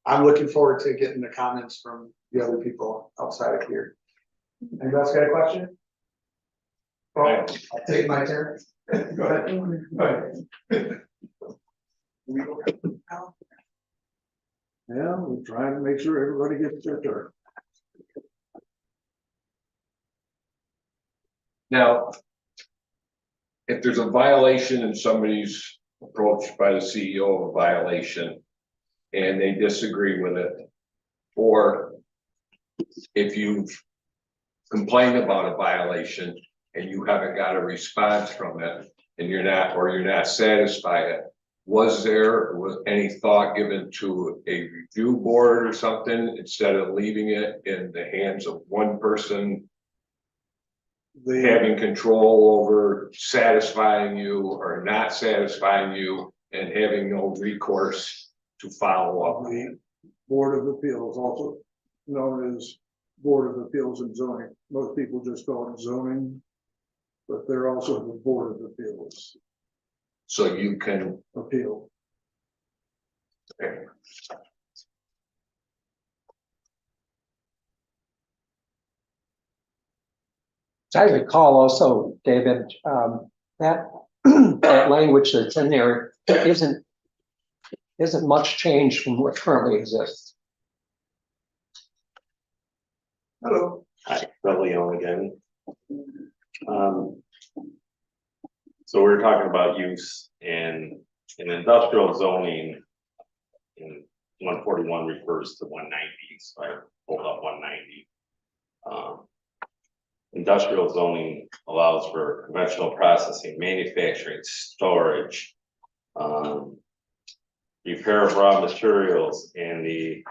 I'm looking forward to getting the comments from the other people outside of here. Anybody else got a question? Oh, I'll take my turn. Go ahead. Yeah, we're trying to make sure everybody gets their turn. Now, if there's a violation and somebody's approached by the CEO of a violation and they disagree with it, or if you've complained about a violation and you haven't got a response from it and you're not satisfied, was there any thought given to a review board or something instead of leaving it in the hands of one person having control over satisfying you or not satifying you and having no recourse to follow up? The Board of Appeals, also known as Board of Appeals and Zoning. Most people just call it zoning, but they're also the Board of Appeals. So you can appeal. Okay. So I recall also, David, that that language that's in there isn't much changed from what currently exists. Hello. Hi, Leon again. So we're talking about use in industrial zoning. In 141 refers to 190, so I pulled up 190. Industrial zoning allows for conventional processing, manufacturing, storage, repair of raw materials, and the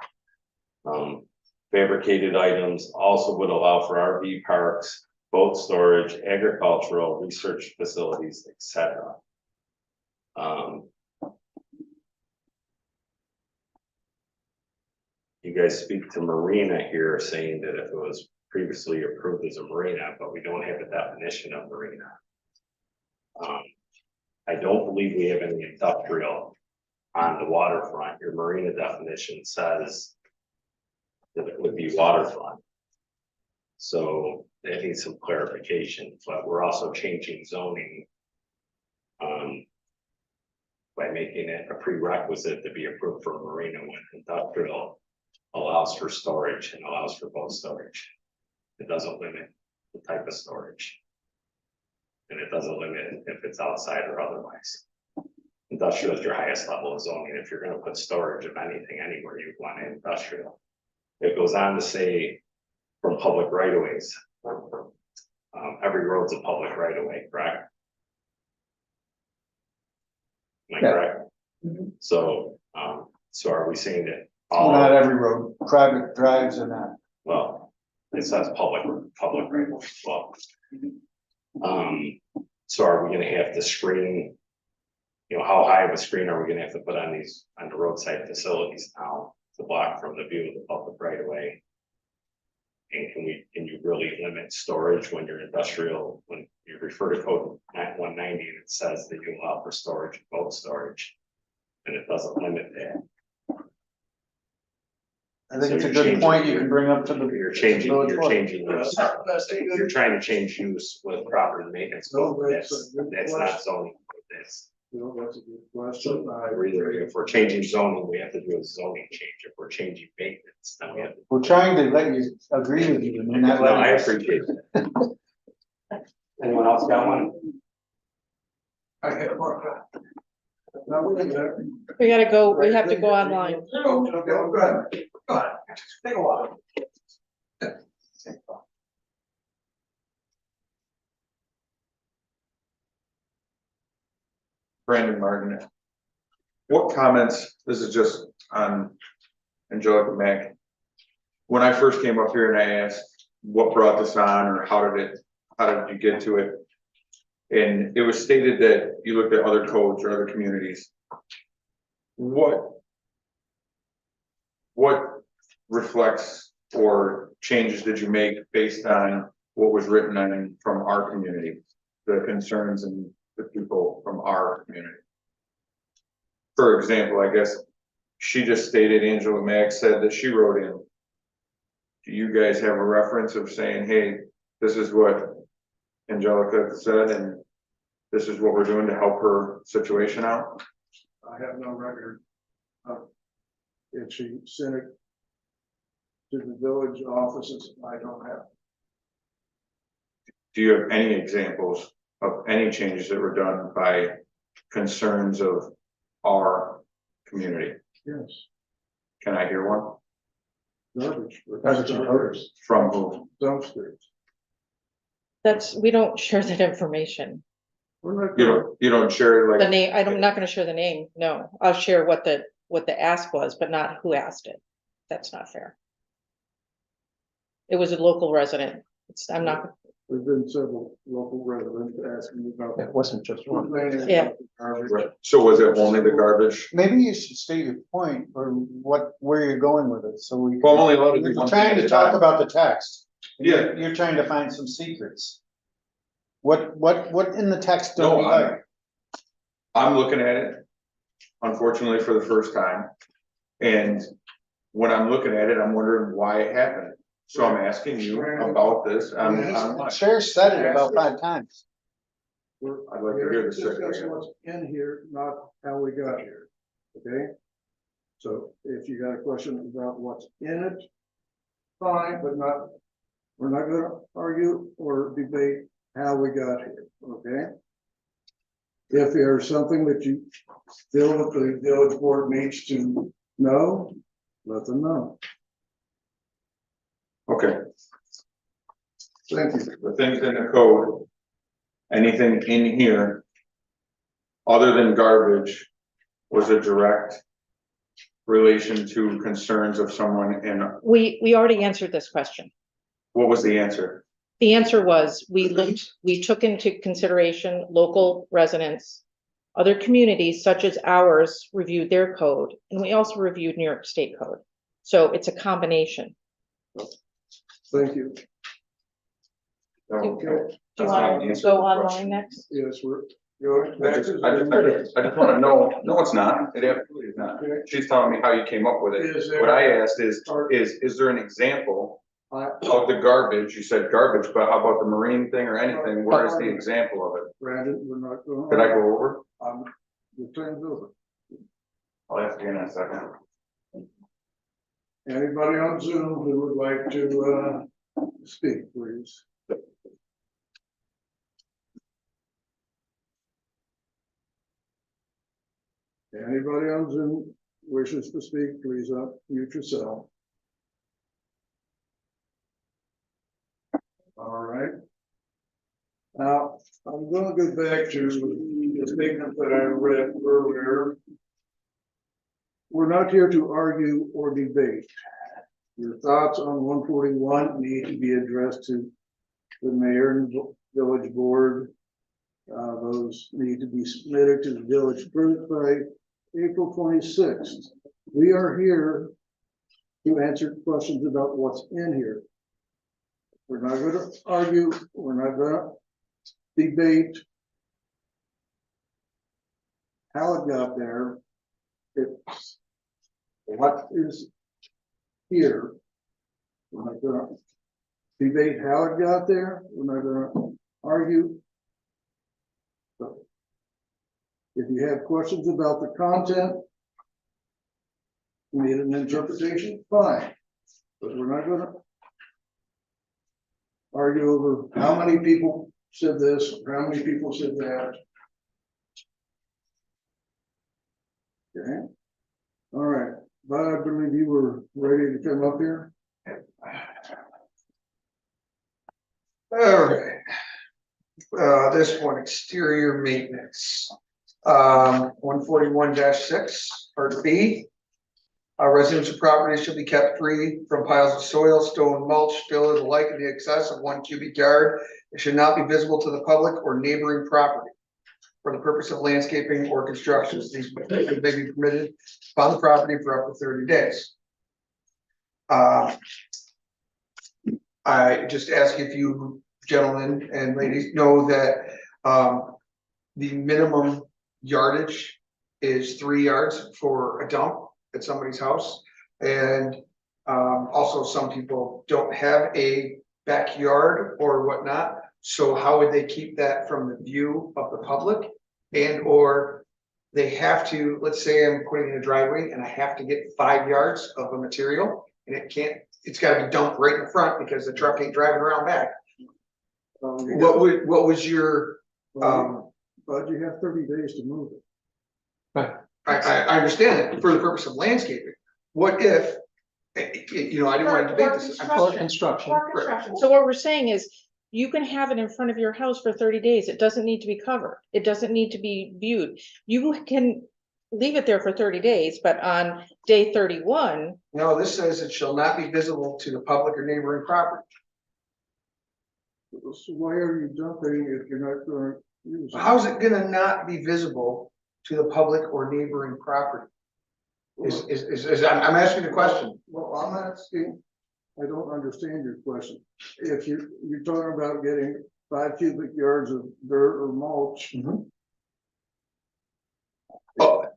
fabricated items. Also would allow for RV parks, boat storage, agricultural, research facilities, etc. You guys speak to marina here, saying that if it was previously approved as a marina, but we don't have a definition of marina. I don't believe we have any industrial on the waterfront. Your marina definition says that it would be waterfront. So that needs some clarification, but we're also changing zoning by making it a prerequisite to be approved for marina when industrial allows for storage and allows for boat storage. It doesn't limit the type of storage. And it doesn't limit if it's outside or otherwise. Industrial is your highest level of zoning. If you're going to put storage of anything anywhere, you want industrial. It goes on to say from public right of ways. Every road's a public right of way, correct? Am I correct? So, so are we saying that all? Not every road, private drives are not. Well, it says public right of way. Well, so are we gonna have to screen? You know, how high of a screen are we gonna have to put on the roadside facilities now to block from the view of the public right of way? And can you really limit storage when you're industrial, when you refer to code 190 and it says that you allow for storage, boat storage? And it doesn't limit that. I think So it's a you're good changing- point you can bring up to the. You're changing use. That's a good- You're trying to change use with property maintenance. No, code. that's a good That's question. not zoning. That's, No, that's a good question. if we're changing zoning, we have to do a zoning change. If we're changing maintenance, then we have to. We're trying to let you agree with you, and you're not No, I letting us. appreciate it. Anyone else got one? I have more. Now, we We gotta go, we have to go online. Go ahead. Go ahead. Take a while. Brandon Martin. What comments, this is just on Angelica Mack. When I first came up here and I asked what brought this on, or how did you get to it? And it was stated that you looked at other codes or other communities. What reflects or changes did you make based on what was written on from our community? The concerns and the people from our community. For example, I guess she just stated, Angela Mack said that she wrote in. Do you guys have a reference of saying, hey, this is what Angelica said and this is what we're doing to help her situation out? I have no record. If she sent it to the village offices, I don't have. Do you have any examples of any changes that were done by concerns of our community? Yes. Can I hear one? Garbage. From who? Dumpsters. We don't share that information. We're not. You don't share The like, name, I'm not gonna share the name, no. I'll share what the ask was, but not who asked it. That's not fair. It was a local resident. I'm not, There's been several local residents asking about. It wasn't just one. Yeah. so was it only the garbage? Maybe you should state your point or where you're going with it, so we. Well, I'm only allowed to do You're one trying thing at to a talk time. about the text. Yeah. You're trying to find some secrets. What in the text don't No, you like? I'm looking at it, unfortunately, for the first time. And when I'm looking at it, I'm wondering why it happened. So I'm asking you about this. Chair said it about 5 times. I'd like to hear the second. Discussing what's in here, not how we got here, okay? So if you got a question about what's in it, fine, but we're not gonna argue or debate how we got here, okay? If there's something that you feel that the village board needs to know, let them know. Okay, Thank you. the things in the code, anything in here other than garbage was a direct relation to concerns of someone, and we already answered this question. what was the answer? The answer was, we took into consideration local residents. Other communities such as ours reviewed their code, and we also reviewed New York State code. So it's a combination. Thank you. Okay. Do you want to go online next? Yes, we're. I just wanna know, no, it's not, it absolutely is not. She's telling me how you came up with Is it. there- What I asked is there an example of the garbage? You said garbage, but how about the marine thing or anything? Where is the example of it? Brandon, we're not going. Could I go over? The time's over. I'll ask you in a second. Anybody on Zoom who would like to speak, please? Anybody on Zoom wishes to speak, please unmute yourself. All right. Now, I'm gonna go back to the statement that I read earlier. We're not here to argue or debate. Your thoughts on 141 need to be addressed to the mayor and village board. Those need to be submitted to the village clerk by April 26th. We are here to answer questions about what's in here. We're not gonna argue, we're not gonna debate how it got there. It's what is here. We're not gonna debate how it got there. We're not gonna argue. So, if you have questions about the content, we need an interpretation, fine. But we're not gonna argue over how many people said this, or how many people said that. Okay, all right, but I believe you were ready to come up here. All right. This one, exterior maintenance. 141-6, part B. Residential properties should be kept free from piles of soil, stone, mulch, fill, and the like in the excess of 1 cubic yard. It should not be visible to the public or neighboring property for the purpose of landscaping or construction. These may be permitted on the property for up to 30 days. I just ask if you gentlemen and ladies know that the minimum yardage is 3 yards for a dump at somebody's house. And also some people don't have a backyard or whatnot. So how would they keep that from the view of the public? And or they have to, let's say I'm putting in a driveway and I have to get 5 yards of a material and it's gotta be dumped right in front because the truck ain't driving around back. What was your, But you have 30 days to move it. Right. I understand that for the purpose of landscaping. What if, you know, I didn't want to debate this. For construction. For construction. So what we're saying is, you can have it in front of your house for 30 days. It doesn't need to be covered. It doesn't need to be viewed. You can leave it there for 30 days, but on day 31. No, this says it shall not be visible to the public or neighboring property. So why are you dumping if you're not going to use it? How's it gonna not be visible to the public or neighboring property? I'm asking the question. Well, I'm asking, I don't understand your question. If you're talking about getting 5 cubic yards of dirt or mulch.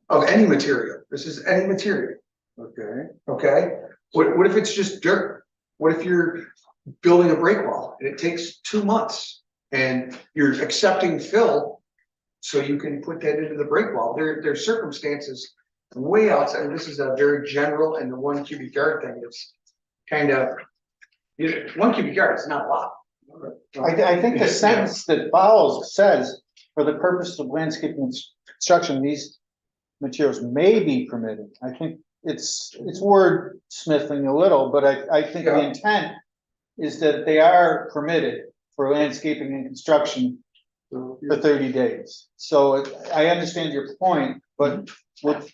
Of any material. This is any material. Okay. Okay, what if it's just dirt? What if you're building a break wall and it takes 2 months and you're accepting fill so you can put that into the break wall? There's circumstances way outside, and this is a very general, and the 1 cubic yard thing is kind of, 1 cubic yard is not a lot. I think the sentence that follows says, for the purpose of landscaping construction, these materials may be permitted. I think it's wordsmithing a little, but I think the intent is that they are permitted for landscaping and construction for 30 days. So I understand your point, but what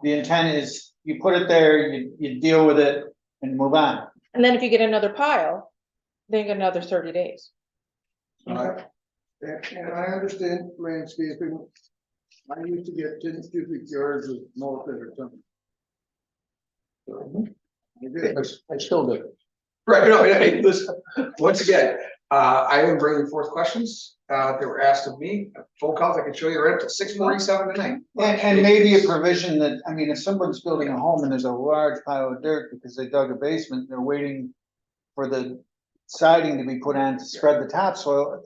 the intent is, you put it there, you deal with it and move on. And then if you get another pile, then you get another 30 days. And I understand landscaping. I used to get 10 cubic yards of mulch at a time. So, I still do. Right, no, hey, listen, once again, I am bringing forth questions, that were asked of me, phone calls, I can show you right up to 6:47 tonight. And maybe a provision that, I mean, if someone's building a home and there's a large pile of dirt because they dug a basement, they're waiting for the siding to be put on to spread the topsoil.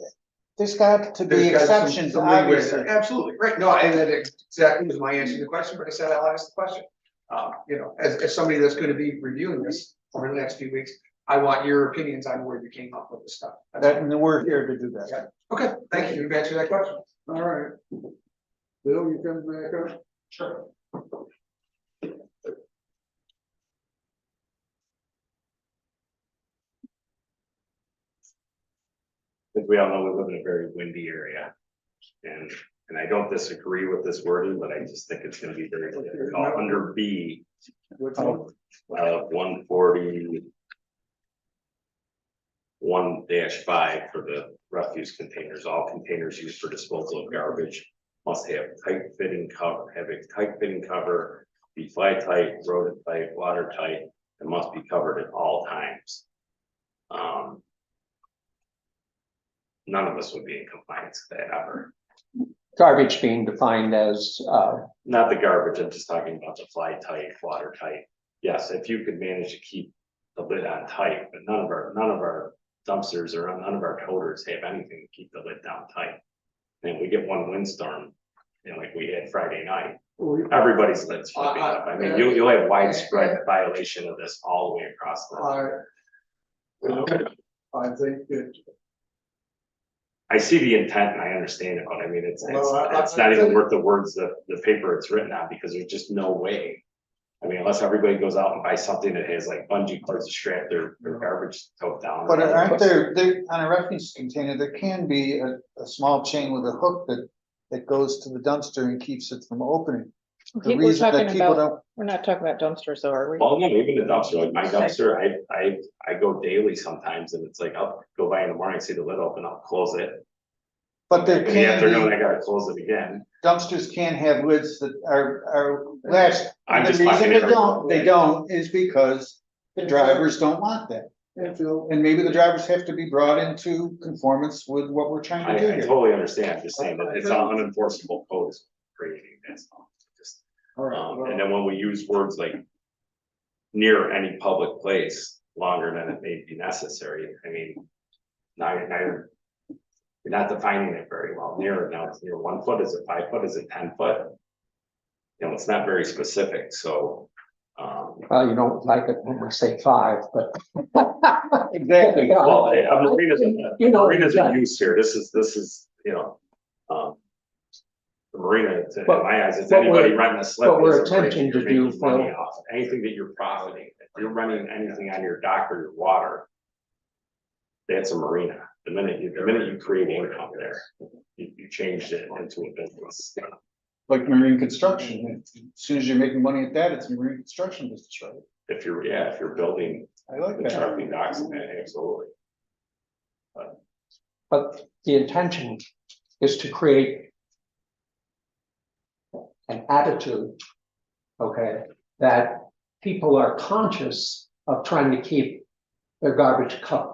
There's got to be exceptions, obviously. Absolutely, right, no, and that exactly was my answer to the question, but I said I'll ask the question. You know, as somebody that's gonna be reviewing this over the next few weeks, I want your opinions on where you came up with this stuff. And we're here to do that. Okay, thank you, you've answered that question. all right. Bill, you come back up? Sure. Because we all know we live in a very windy area. And I don't disagree with this wording, but I just think it's gonna be very difficult under B of 141-5 for the refuse containers. All containers used for disposal of garbage must have tight fitting cover, be fly tight, rodent tight, water tight, and must be covered at all times. none of us would be in compliance with that ever. Garbage being defined as, Not the garbage, I'm just talking about the fly tight, water tight. Yes, if you could manage to keep the lid on tight, but none of our dumpsters or none of our toters have anything to keep the lid down tight. And we get one windstorm, like we had Friday night, everybody's lid's flipping up. I mean, you'll have widespread violation of this all the way across the. I think that. I see the intent and I understand it, but I mean, it's Well, not I even think- worth the words, the paper it's written on, because there's just no way. I mean, unless everybody goes out and buys something that has like bungee cords to strap their garbage tote down. But aren't there, on a refuse container, there can be a small chain with a hook that goes to the dumpster and keeps it from opening. The We're reason that talking people about, don't, we're not talking about dumpsters, though, are we? Well, no, even the dumpster, like my dumpster, I go daily sometimes and it's like, I'll go by in the morning, see the lid open, I'll close it. but there In the can afternoon, be, I gotta close it again. dumpsters can have lids that are latched. I'm The just reason talking they don't is because the drivers don't want that. And maybe the drivers have to be brought into conformance with what we're trying I to do here. totally understand, I'm just saying that it's an unenforceable code is creating this. Just, and then when we use words like near any public place longer than it may be necessary, I mean, now you're not defining it very well. Near, now it's near 1 foot, is it 5 foot, is it 10 foot? It's not very specific, so. you don't like it when we say 5, but. Exactly. Well, a marina's You know, marina's a exactly. use here, this is, the marina, in But- my eyes, it's but anybody we're- renting a slip. but we're is a marina. attempting to You're do, making money Phil- off it. Anything that you're profiting, if you're running anything on your dock or your water, that's a marina. The minute you create income there, you changed it into a business. Like marine construction, as soon as you're making money at that, it's a marine construction business, right? If you're building I like that. constructing docks, and that, absolutely. But the intention is to create an attitude, okay, that people are conscious of trying to keep their garbage covered.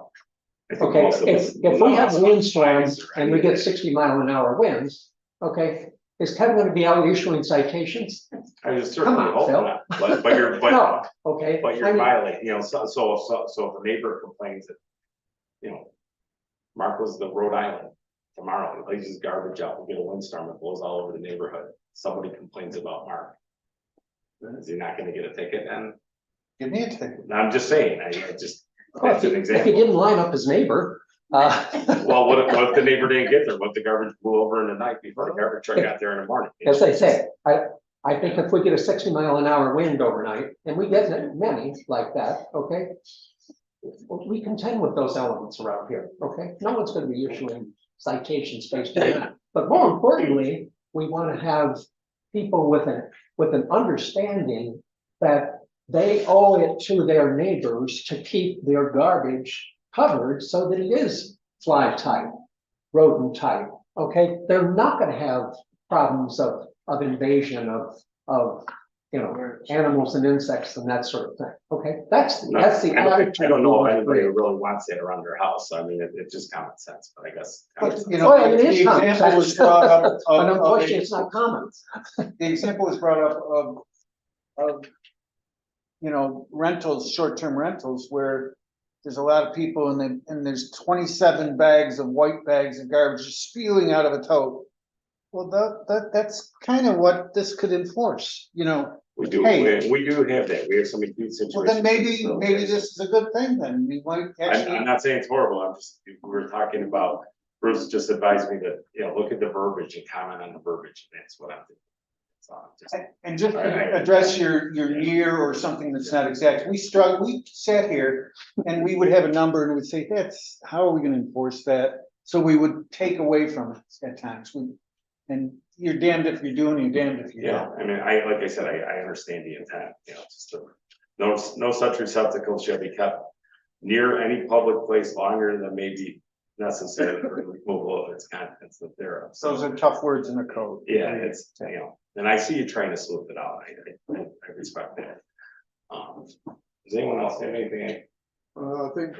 I think Okay, most of us- if we have a windstorm Right. and we get 60-mile-an-hour winds, okay, is Kevin gonna be out issuing citations? I just certainly Come on, hope Phil. not, but you're, No, okay. but I you're mean, violating, so if a neighbor complains that, Mark was the Rhode Island, tomorrow, he lays his garbage out, we get a windstorm, it blows all over the neighborhood, somebody complains about Mark. Is he not gonna get a ticket then? Give me a ticket. I'm just saying, I just, well, that's an If he example. didn't line up his neighbor, Well, what if the neighbor didn't get there, what if the garbage blew over in the night before the garbage truck got there in the morning? as they say, I think if we get a 60-mile-an-hour wind overnight, and we get many like that, okay? We contend with those elements around here, okay? No one's gonna be issuing citations based on that. But more importantly, we wanna have people with an understanding that they owe it to their neighbors to keep their garbage covered so that it is fly tight, rodent tight, okay? They're not gonna have problems of invasion of animals and insects and that sort of thing, okay? That's the attitude. I don't know we if wanna anybody create. really wants that around their house, I mean, it's just common sense, but I guess. But, Well, it is the common example was sense. brought up But of unfortunately, a- it's not common. the example was brought up of rentals, short-term rentals, where there's a lot of people and there's 27 bags of white bags of garbage just spewing out of a tote. Well, that's kind of what this could enforce, We do, Hey. we do have that, we have some acute situations. Well, then maybe so- this is a good thing then. We might I'm actually, not saying it's horrible, I'm just, we were talking about, Bruce just advised me that, look at the verbiage and comment on the verbiage, and that's what I'm doing. So I'm just- and just I- to address your near or something that's not exact, we sat here and we would have a number and we'd say, how are we gonna enforce that? So we would take away from it at times. And you're damned if you're doing, you're damned if you Yeah, don't. I mean, like I said, I understand the intent, just no such receptacle shall be kept near any public place longer than may be necessary for the removal of its contents if thereof. So, Those are tough words in the code. yeah, it's, and I see you trying to sleuth it out, I respect that. Does anyone else have anything? I think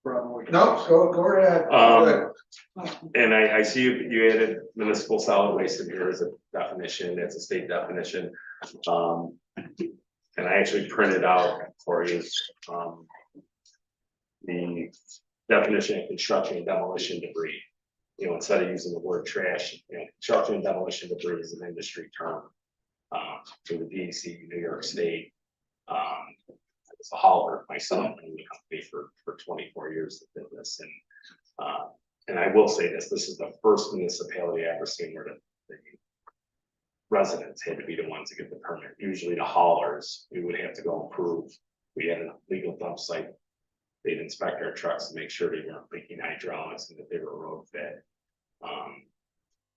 probably. No, go ahead. Good. And I see you added municipal solid waste in here as a definition, that's a state definition. And I actually printed out for you, the definition of construction and demolition debris. You know, instead of using the word trash, you know, construction and demolition debris is an industry term. To the DEC, New York State. I was a hauler myself in the company for 24 years of business, and I will say this is the first municipality I've ever seen where the residents had to be the ones to get the permit. Usually the haulers, we would have to go and prove we had a legal dump site. They'd inspect our trucks to make sure they weren't leaking hydraulics and that they were road fit.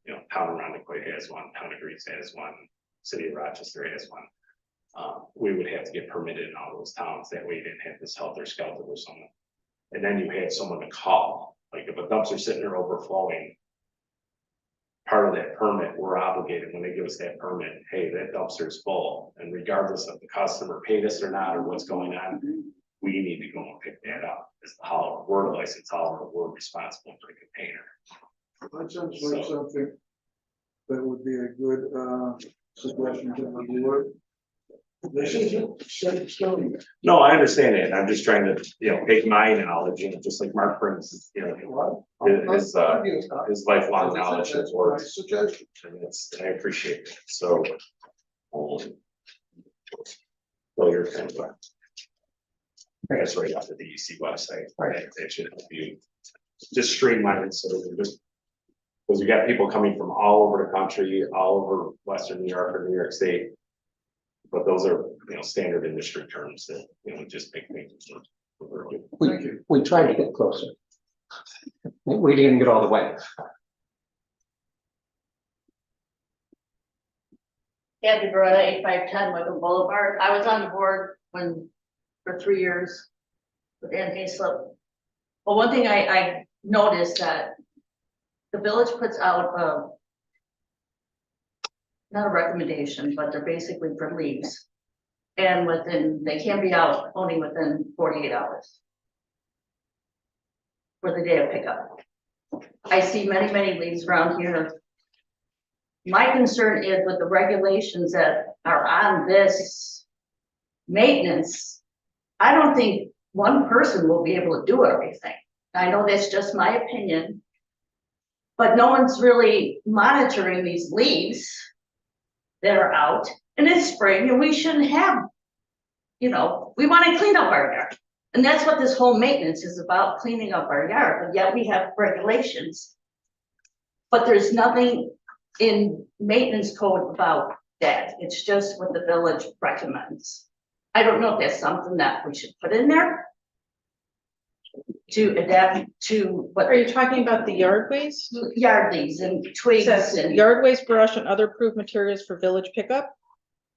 You know, Town of Arundecoit has one, Town of Greece has one, City of Rochester has one. We would have to get permitted in all those towns. That way you didn't have this helter-skelter with someone. And then you had someone to call, like if a dumpster's sitting there overflowing, part of that permit, we're obligated when they give us that permit, hey, that dumpster is full. And regardless of the customer paid us or not, or what's going on, we need to go and pick that up. As the hauler, we're the licensed hauler, we're responsible for the container. That sounds like something that would be a good, suggestion to the board. This isn't set in stone. No, I understand it. I'm just trying to, you know, take my knowledge, you know, just like Mark brings, you know, his lifelong knowledge of words. Suggestion. And I appreciate it. So. Well, you're kind of, that's right off the DEC website. Right. That should help you just streamline it so that just. Because we got people coming from all over the country, all over Western New York or New York State. But those are, you know, standard industry terms that, you know, just make things. We tried to get closer. We didn't get all the way. Kathy Beretta, 8510 Wickham Boulevard. I was on the board for 3 years with Ann Hayslip. Well, one thing I noticed that the village puts out not a recommendation, but they're basically for leaves. And they can be out only within 48 hours. For the day of pickup. I see many, many leaves around here. My concern is with the regulations that are on this maintenance. I don't think one person will be able to do everything. I know that's just my opinion. But no one's really monitoring these leaves that are out, and it's spring, and we shouldn't have, you know, we want to clean up our yard. And that's what this whole maintenance is about, cleaning up our yard, but yet we have regulations. But there's nothing in maintenance code about that. It's just what the village recommends. I don't know if that's something that we should put in there to adapt to what. Are you talking about the yard waste? Yard leaves and twigs and. Yard waste, brush, and other approved materials for village pickup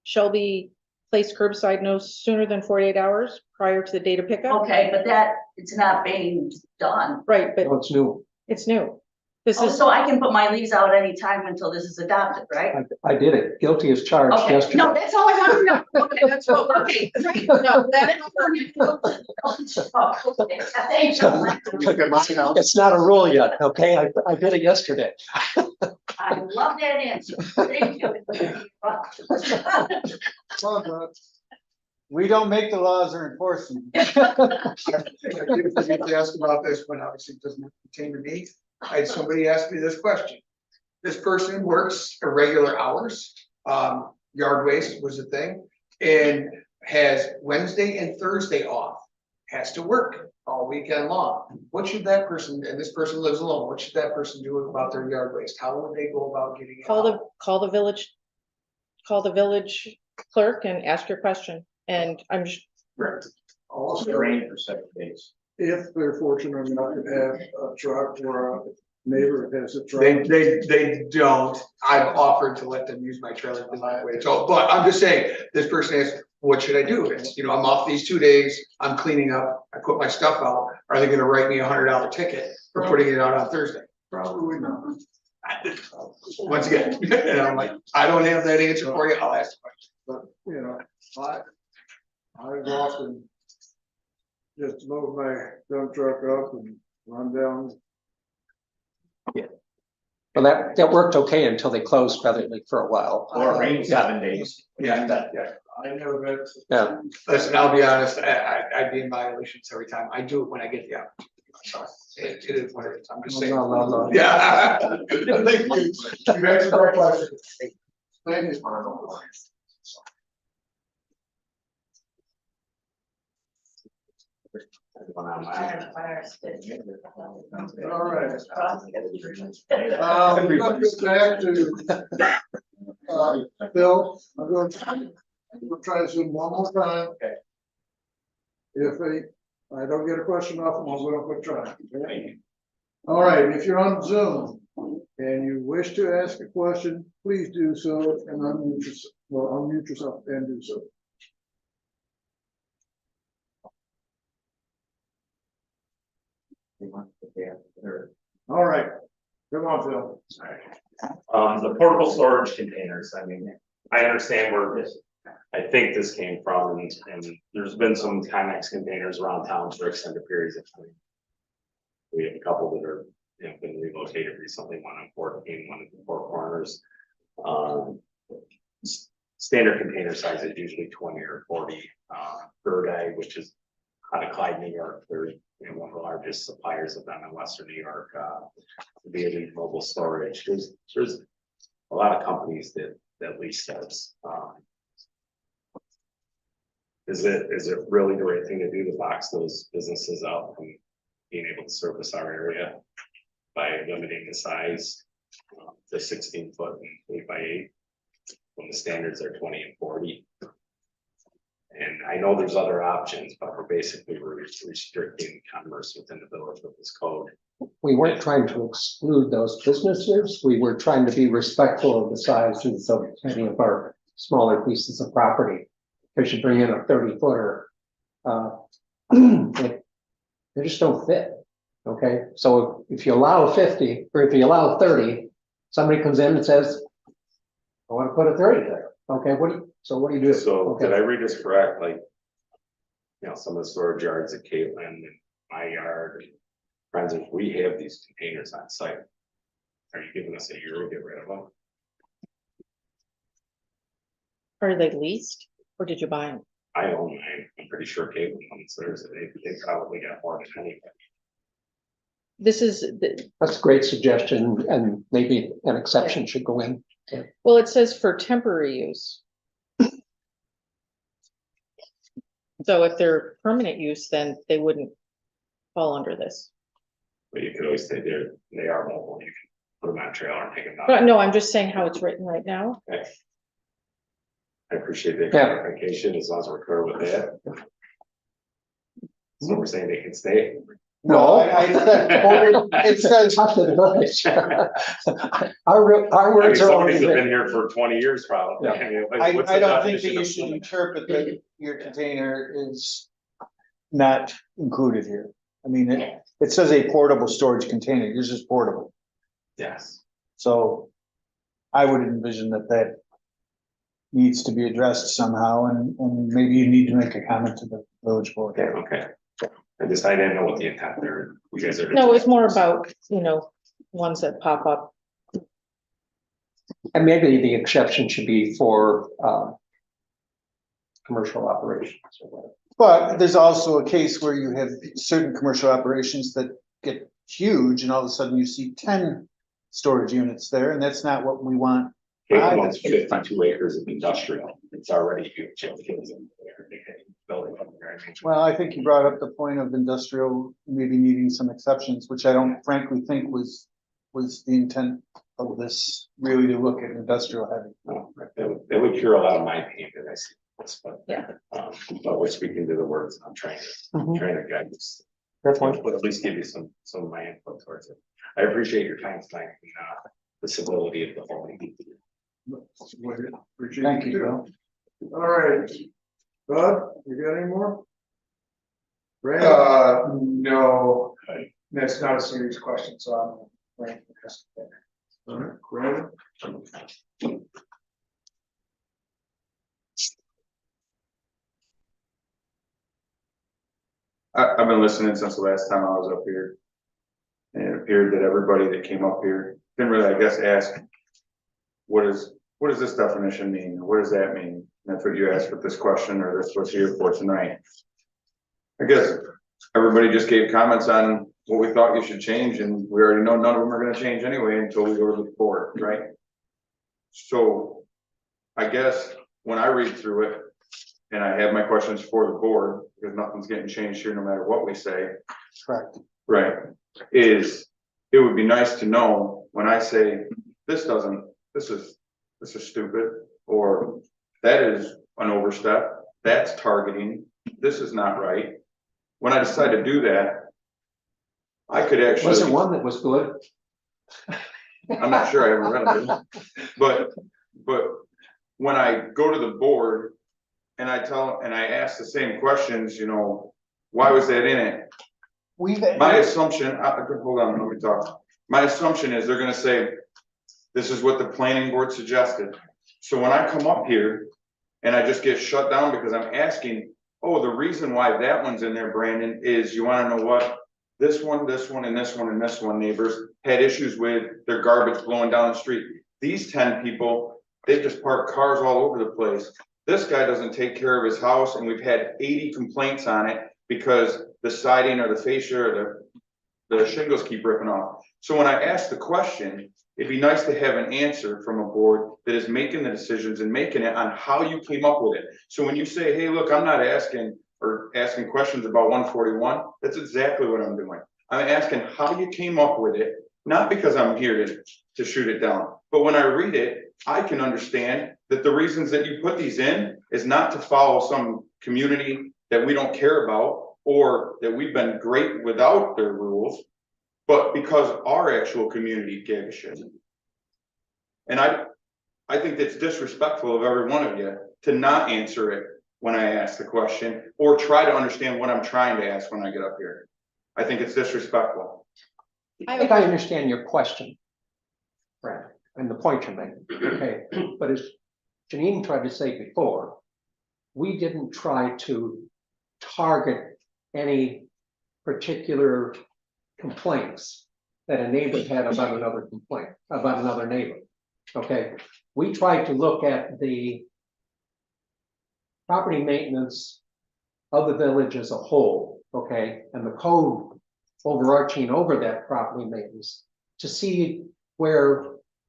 shall be placed curbside no sooner than 48 hours prior to the date of pickup. Okay, but that, it's not being done. Right, but No, it's new. it's new. This Oh, is, so I can put my leaves out anytime until this is adopted, right? I did it. Guilty as charged Okay, yesterday. no, that's all I want to know. Okay, that's what, okay, great. No, that is. Oh, okay, thank you. It's not a rule yet, okay? I did it yesterday. I love that answer. Thank you. We don't make the laws or enforce them. I asked about this, but obviously it doesn't pertain to me. I had somebody ask me this question. This person works irregular hours, yard waste was a thing, and has Wednesday and Thursday off, has to work all weekend long. What should that person, and this person lives alone, what should that person do about their yard waste? How would they go about getting it out? call the village clerk and ask your question. And I'm just, Right. Also, Rain for 7 days. if they're fortunate enough to have a truck or a neighbor that has a truck. They don't. I've offered to let them use my trailer for my way. So, but I'm just saying, this person is, what should I do? It's, you know, I'm off these 2 days, I'm cleaning up, I put my stuff out. Are they gonna write me $100 ticket for putting it out on Thursday? Probably not. Once again, and I'm like, I don't have that answer for you, I'll ask the question. But, you know, I've often just load my dump truck up and run down. Well, that worked okay until they closed Feather Lake for a while. Or rain Yeah. 7 days. Yeah. I know that. Yeah, Listen, I'll be honest, I'd be in violations every time. I do it when I get the opportunity. So it is what it is. I'm just saying. No. Yeah. Thank you. You answered my question. Thank you. All right. We're gonna get back to, Bill, I'm gonna try this one more time. Okay. If I don't get a question off, I'm gonna quit trying. Okay? All right, if you're on Zoom and you wish to ask a question, please do so and unmute yourself and do so. All right, come on, Phil. The portable storage containers, I mean, I understand where this, I think this came from, and there's been some Connex containers around town for extended periods of time. We have a couple that are, been relocated recently, one on 14, one at the Four Corners. Standard container size is usually 20 or 40. Bird Eye, which is out of Clyde, New York, they're one of the largest suppliers of them in Western New York. Via mobile storage. There's a lot of companies that lease those. Is it really the right thing to do to box those businesses out from being able to service our area by limiting the size to 16 foot and 8 by 8 when the standards are 20 and 40? And I know there's other options, but we're restricting commerce within the village with this code. we weren't trying to exclude those businesses. We were trying to be respectful of the sizes of many of our smaller pieces of property. Because you bring in a 30-footer, they just don't fit. Okay, so if you allow 50 or if you allow 30, somebody comes in and says, I want to put a 30 there. Okay, what do you do? So Okay. did I read this correct? Like, some of the storage yards at Caitlin and my yard, friends, if we have these containers on site, are you giving us a year to get rid of them? Are they leased or did you buy them? I own mine. I'm pretty sure Caitlin owns theirs. They probably got more than anybody. That's a great suggestion, and maybe an exception should go in. Well, it says for temporary use. So if they're permanent use, then they wouldn't fall under this. But you could always say they are mobile. You can put them on a trailer and take them But down. no, I'm just saying how it's written right now. Okay. I appreciate the clarification as long as we're clear with that. So we're saying they can stay. No, it says, our words are Somebody's always been here for 20 years probably. Yeah. I mean, I what's the don't think that definition you of should permanent? interpret that your container is not included here. I mean, it says a portable storage container, yours is portable. Yes. So I would envision that needs to be addressed somehow, and maybe you need to make a comment to the village board. Okay. I didn't know what the intent there. You guys are. No, it's more about, ones that pop up. And maybe the exception should be for commercial operations or whatever. But there's also a case where you have certain commercial operations that get huge and all of a sudden you see 10 storage units there, and that's not what we want. Caitlin owns 52 acres of industrial. It's already huge. Building up there. Well, I think you brought up the point of industrial maybe needing some exceptions, which I don't frankly think was the intent of this, really to look at industrial heavy. No, that would cure a lot of my pain that I see this, but Yeah. But we're speaking to the words. I'm trying to guide this. Fair point. But at least give you some of my input towards it. I appreciate your time tonight and the civility of the whole meeting. Appreciate Thank it you, too. Bill. All right. Bud, you got any more? Ray? No, that's not a serious question, so I'm. All right, Ray? I've been listening since the last time I was up here. And it appeared that everybody that came up here didn't really, I guess, ask, what does this definition mean? What does that mean? And that's what you asked with this question, or this was here for tonight. I guess everybody just gave comments on what we thought you should change, and we already know none of them are gonna change anyway until we go to the board, right? So I guess when I read through it, and I have my questions for the board, because nothing's getting changed here no matter what we say. Correct. Right, it would be nice to know when I say, this is stupid, or that is an overstep, that's targeting, this is not right. When I decide to do that, I could actually. Was there one that was good? I'm not sure, I haven't read it, but when I go to the board and I ask the same questions, you know, why was that in it? My assumption, hold on, let me talk. My assumption is they're gonna say, this is what the planning board suggested. So when I come up here and I just get shut down because I'm asking, oh, the reason why that one's in there, Brandon, is you wanna know what? This one, and this one, and this one neighbors had issues with their garbage blowing down the street. These 10 people, they just park cars all over the place. This guy doesn't take care of his house, and we've had 80 complaints on it because the siding or the fascia or the shingles keep ripping off. So when I ask the question, it'd be nice to have an answer from a board that is making the decisions and making it on how you came up with it. So when you say, hey, look, I'm not asking questions about 141, that's exactly what I'm doing. I'm asking how you came up with it, not because I'm here to shoot it down, but when I read it, I can understand that the reasons that you put these in is not to follow some community that we don't care about, or that we've been great without their rules, but because our actual community gave a shit. And I think that's disrespectful of every one of you to not answer it when I ask the question, or try to understand what I'm trying to ask when I get up here. I think it's disrespectful. I think I understand your question, Brad, and the point you're making, okay? But as Janine tried to say before, we didn't try to target any particular complaints that a neighbor had about another complaint, about another neighbor, okay? We tried to look at the property maintenance of the village as a whole, okay? And the code overarching over that property maintenance to see where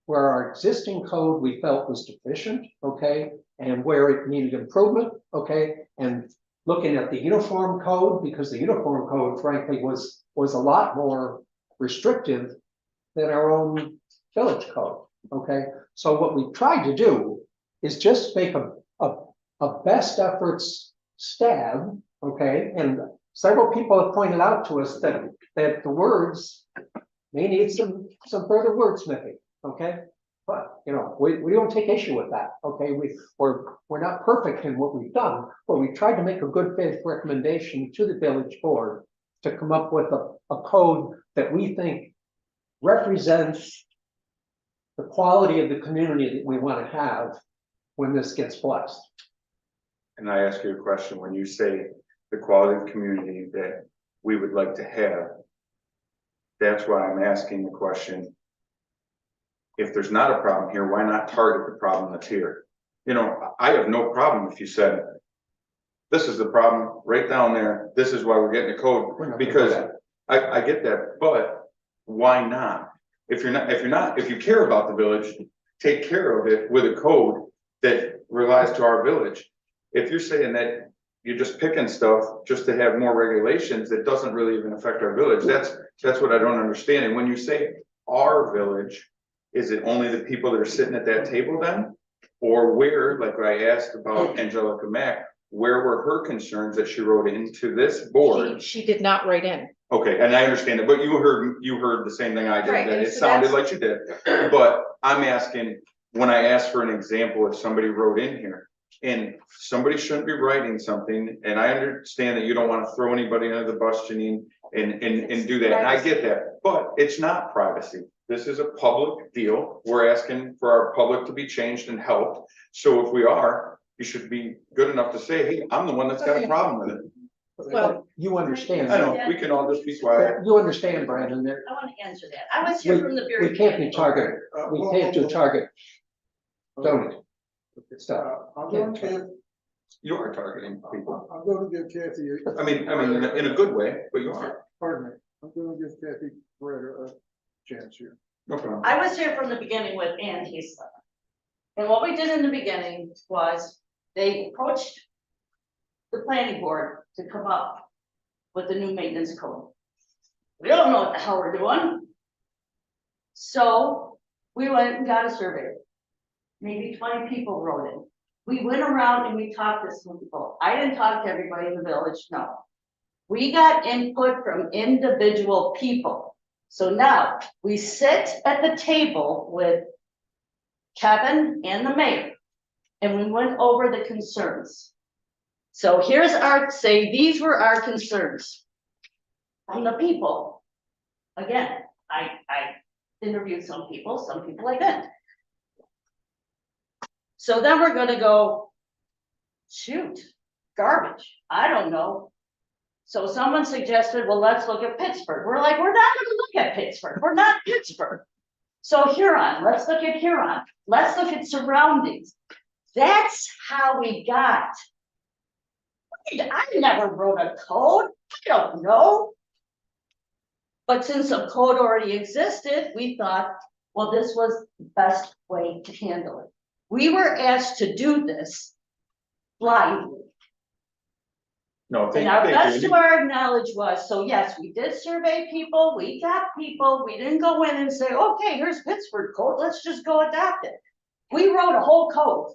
our existing code we felt was deficient, okay? And where it needed improvement, okay? And looking at the uniform code, because the uniform code frankly was a lot more restrictive than our own village code, okay? So what we tried to do is just make a best efforts stab, okay? And several people have pointed out to us that the words may need some further wordsmithing, okay? But, you know, we don't take issue with that, okay? We're not perfect in what we've done, but we tried to make a good faith recommendation to the village board to come up with a code that we think represents the quality of the community that we want to have when this gets blessed. And I ask you a question, when you say the quality of community that we would like to have, that's why I'm asking the question. If there's not a problem here, why not target the problem that's here? You know, I have no problem if you said, this is the problem right down there. This is why we're getting a code, because I get that, but why not? If you care about the village, take care of it with a code that relies to our village. If you're saying that you're just picking stuff just to have more regulations that doesn't really even affect our village, that's what I don't understand. And when you say our village, is it only the people that are sitting at that table then? Or where, like I asked about Angelica Mack, where were her concerns that she wrote into this board? She did not write in. Okay, and I understand it, but you heard the same thing I did, Right, that and it so sounded that's- like you did. But I'm asking, when I asked for an example, if somebody wrote in here, and somebody shouldn't be writing something, and I understand that you don't want to throw anybody under the bus, Janine, and do that, and I get that, but it's not privacy. This is a public deal. We're asking for our public to be changed and helped. So if we are, you should be good enough to say, hey, I'm the one that's got a problem with it. Well, You understand. I know, we can all just be quiet. You understand, Brandon, there, I want to answer that. I was here from the very. we can't be targeted, we can't do target donate. I'm going to give, You are targeting people. I'm going to give Kathy. I mean, in a good way, but you are. Pardon me, I'm going to give Kathy Beretta a chance here. No problem. I was here from the beginning with Ann Heesler. And what we did in the beginning was they approached the planning board to come up with the new maintenance code. We don't know what the hell we're doing. So we went and got a survey. Maybe 20 people wrote in. We went around and we talked to some people. I didn't talk to everybody in the village, no. We got input from individual people. So now we sit at the table with Kevin and the mayor, and we went over the concerns. So here's these were our concerns from the people. Again, I interviewed some people I didn't. So then we're gonna go, shoot, garbage, I don't know. So someone suggested, well, let's look at Pittsburgh. We're like, we're not gonna look at Pittsburgh, we're not Pittsburgh. So Huron, let's look at Huron, let's look at surroundings. That's how we got. I never wrote a code, I don't know. But since a code already existed, we thought, well, this was the best way to handle it. We were asked to do this blindly. No, And our best to our knowledge was, so yes, we did survey people, we got people, we didn't go in and say, okay, here's Pittsburgh code, let's just go adopt it. We wrote a whole code.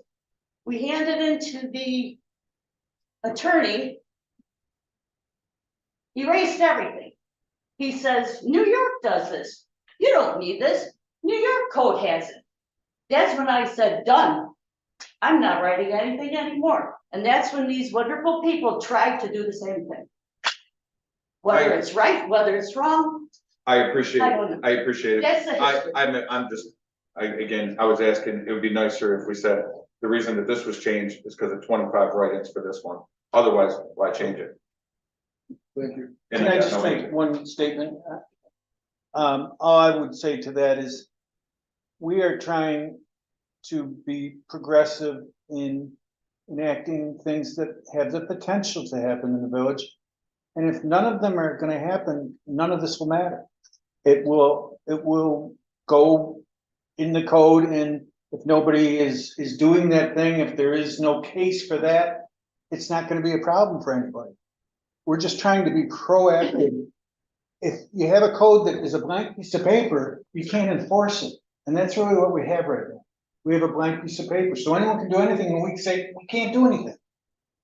We handed it to the attorney. He erased everything. He says, New York does this. You don't need this. New York code has it. That's when I said, done. I'm not writing anything anymore. And that's when these wonderful people tried to do the same thing. Whether it's right, whether it's wrong. I appreciate I don't know. it, I appreciate it. That's the history. I was asking, it would be nicer if we said, the reason that this was changed is because of 25 write-ins for this one. Otherwise, why change it? Thank you. And Can I got just no make answer. one statement? All I would say to that is, we are trying to be progressive in enacting things that have the potential to happen in the village. And if none of them are gonna happen, none of this will matter. It will go in the code, and if nobody is doing that thing, if there is no case for that, it's not gonna be a problem for anybody. We're just trying to be proactive. If you have a code that is a blank piece of paper, you can't enforce it. And that's really what we have right now. We have a blank piece of paper, so anyone can do anything, and we can say, we can't do anything.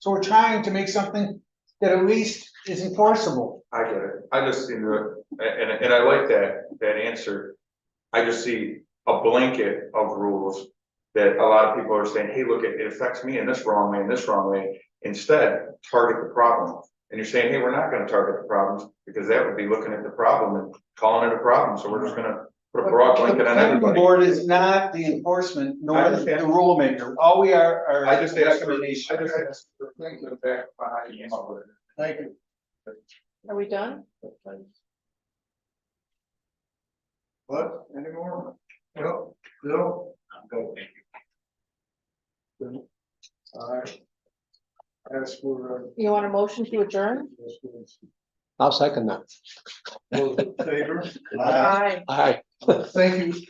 So we're trying to make something that at least is enforceable. I get it. I just see and I like that answer. I just see a blanket of rules that a lot of people are saying, hey, look, it affects me in this wrong way and this wrong way. Instead, target the problem. And you're saying, hey, we're not gonna target the problems, because that would be looking at the problem and calling it a problem. So we're just gonna put a broad blanket on The everybody. board is not the enforcement, I nor the understand. rule maker. All we are. I just asked for, recommendation. Thank you. Thank you. Are we done? What, anymore? No, no. Alright. As for, You want a motion to adjourn? I'll second that. those in favor? Aye. Aye. Thank you.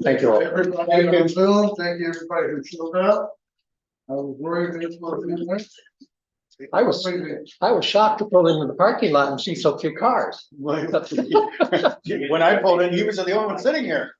Thank you all. Everybody on Zoom, thank you everybody who showed up. I was worried this was a few minutes. I was shocked to pull into the parking lot and see so few cars. When I pulled in, he was the only one sitting here.